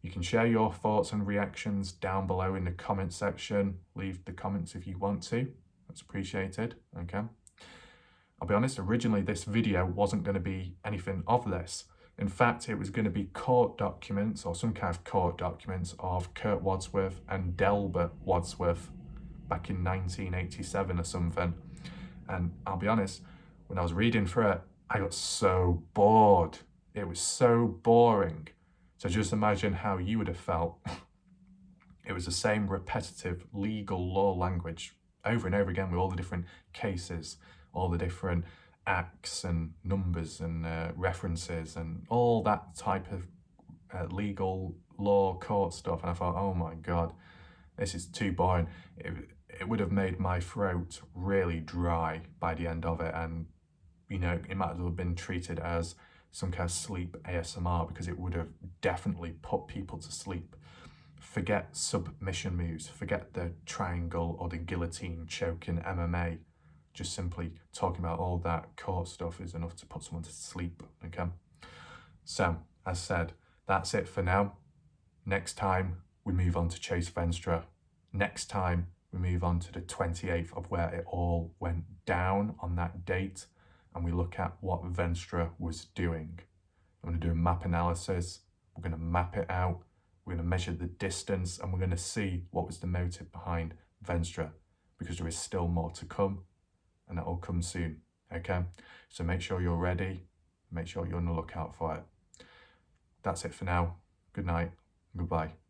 You can share your thoughts and reactions down below in the comment section. Leave the comments if you want to. That's appreciated, okay? I'll be honest, originally this video wasn't going to be anything of this. In fact, it was going to be court documents or some kind of court documents of Kurt Wadsworth and Delbert Wadsworth back in 1987 or something. And I'll be honest, when I was reading through it, I got so bored. It was so boring. So just imagine how you would have felt. It was the same repetitive legal law language over and over again with all the different cases, all the different acts and numbers and references and all that type of legal law court stuff. And I thought, oh my God, this is too boring. It would have made my throat really dry by the end of it. And, you know, it might as well have been treated as some kind of sleep ASMR because it would have definitely put people to sleep. Forget submission moves, forget the triangle or the guillotine choke in MMA. Just simply talking about all that court stuff is enough to put someone to sleep, okay? So, as said, that's it for now. Next time, we move on to Chase Venstra. Next time, we move on to the 28th of where it all went down on that date, and we look at what Venstra was doing. I'm going to do a map analysis. We're going to map it out. We're going to measure the distance, and we're going to see what was the motive behind Venstra, because there is still more to come, and that will come soon, okay? So make sure you're ready. Make sure you're on the lookout for it. That's it for now. Good night. Goodbye.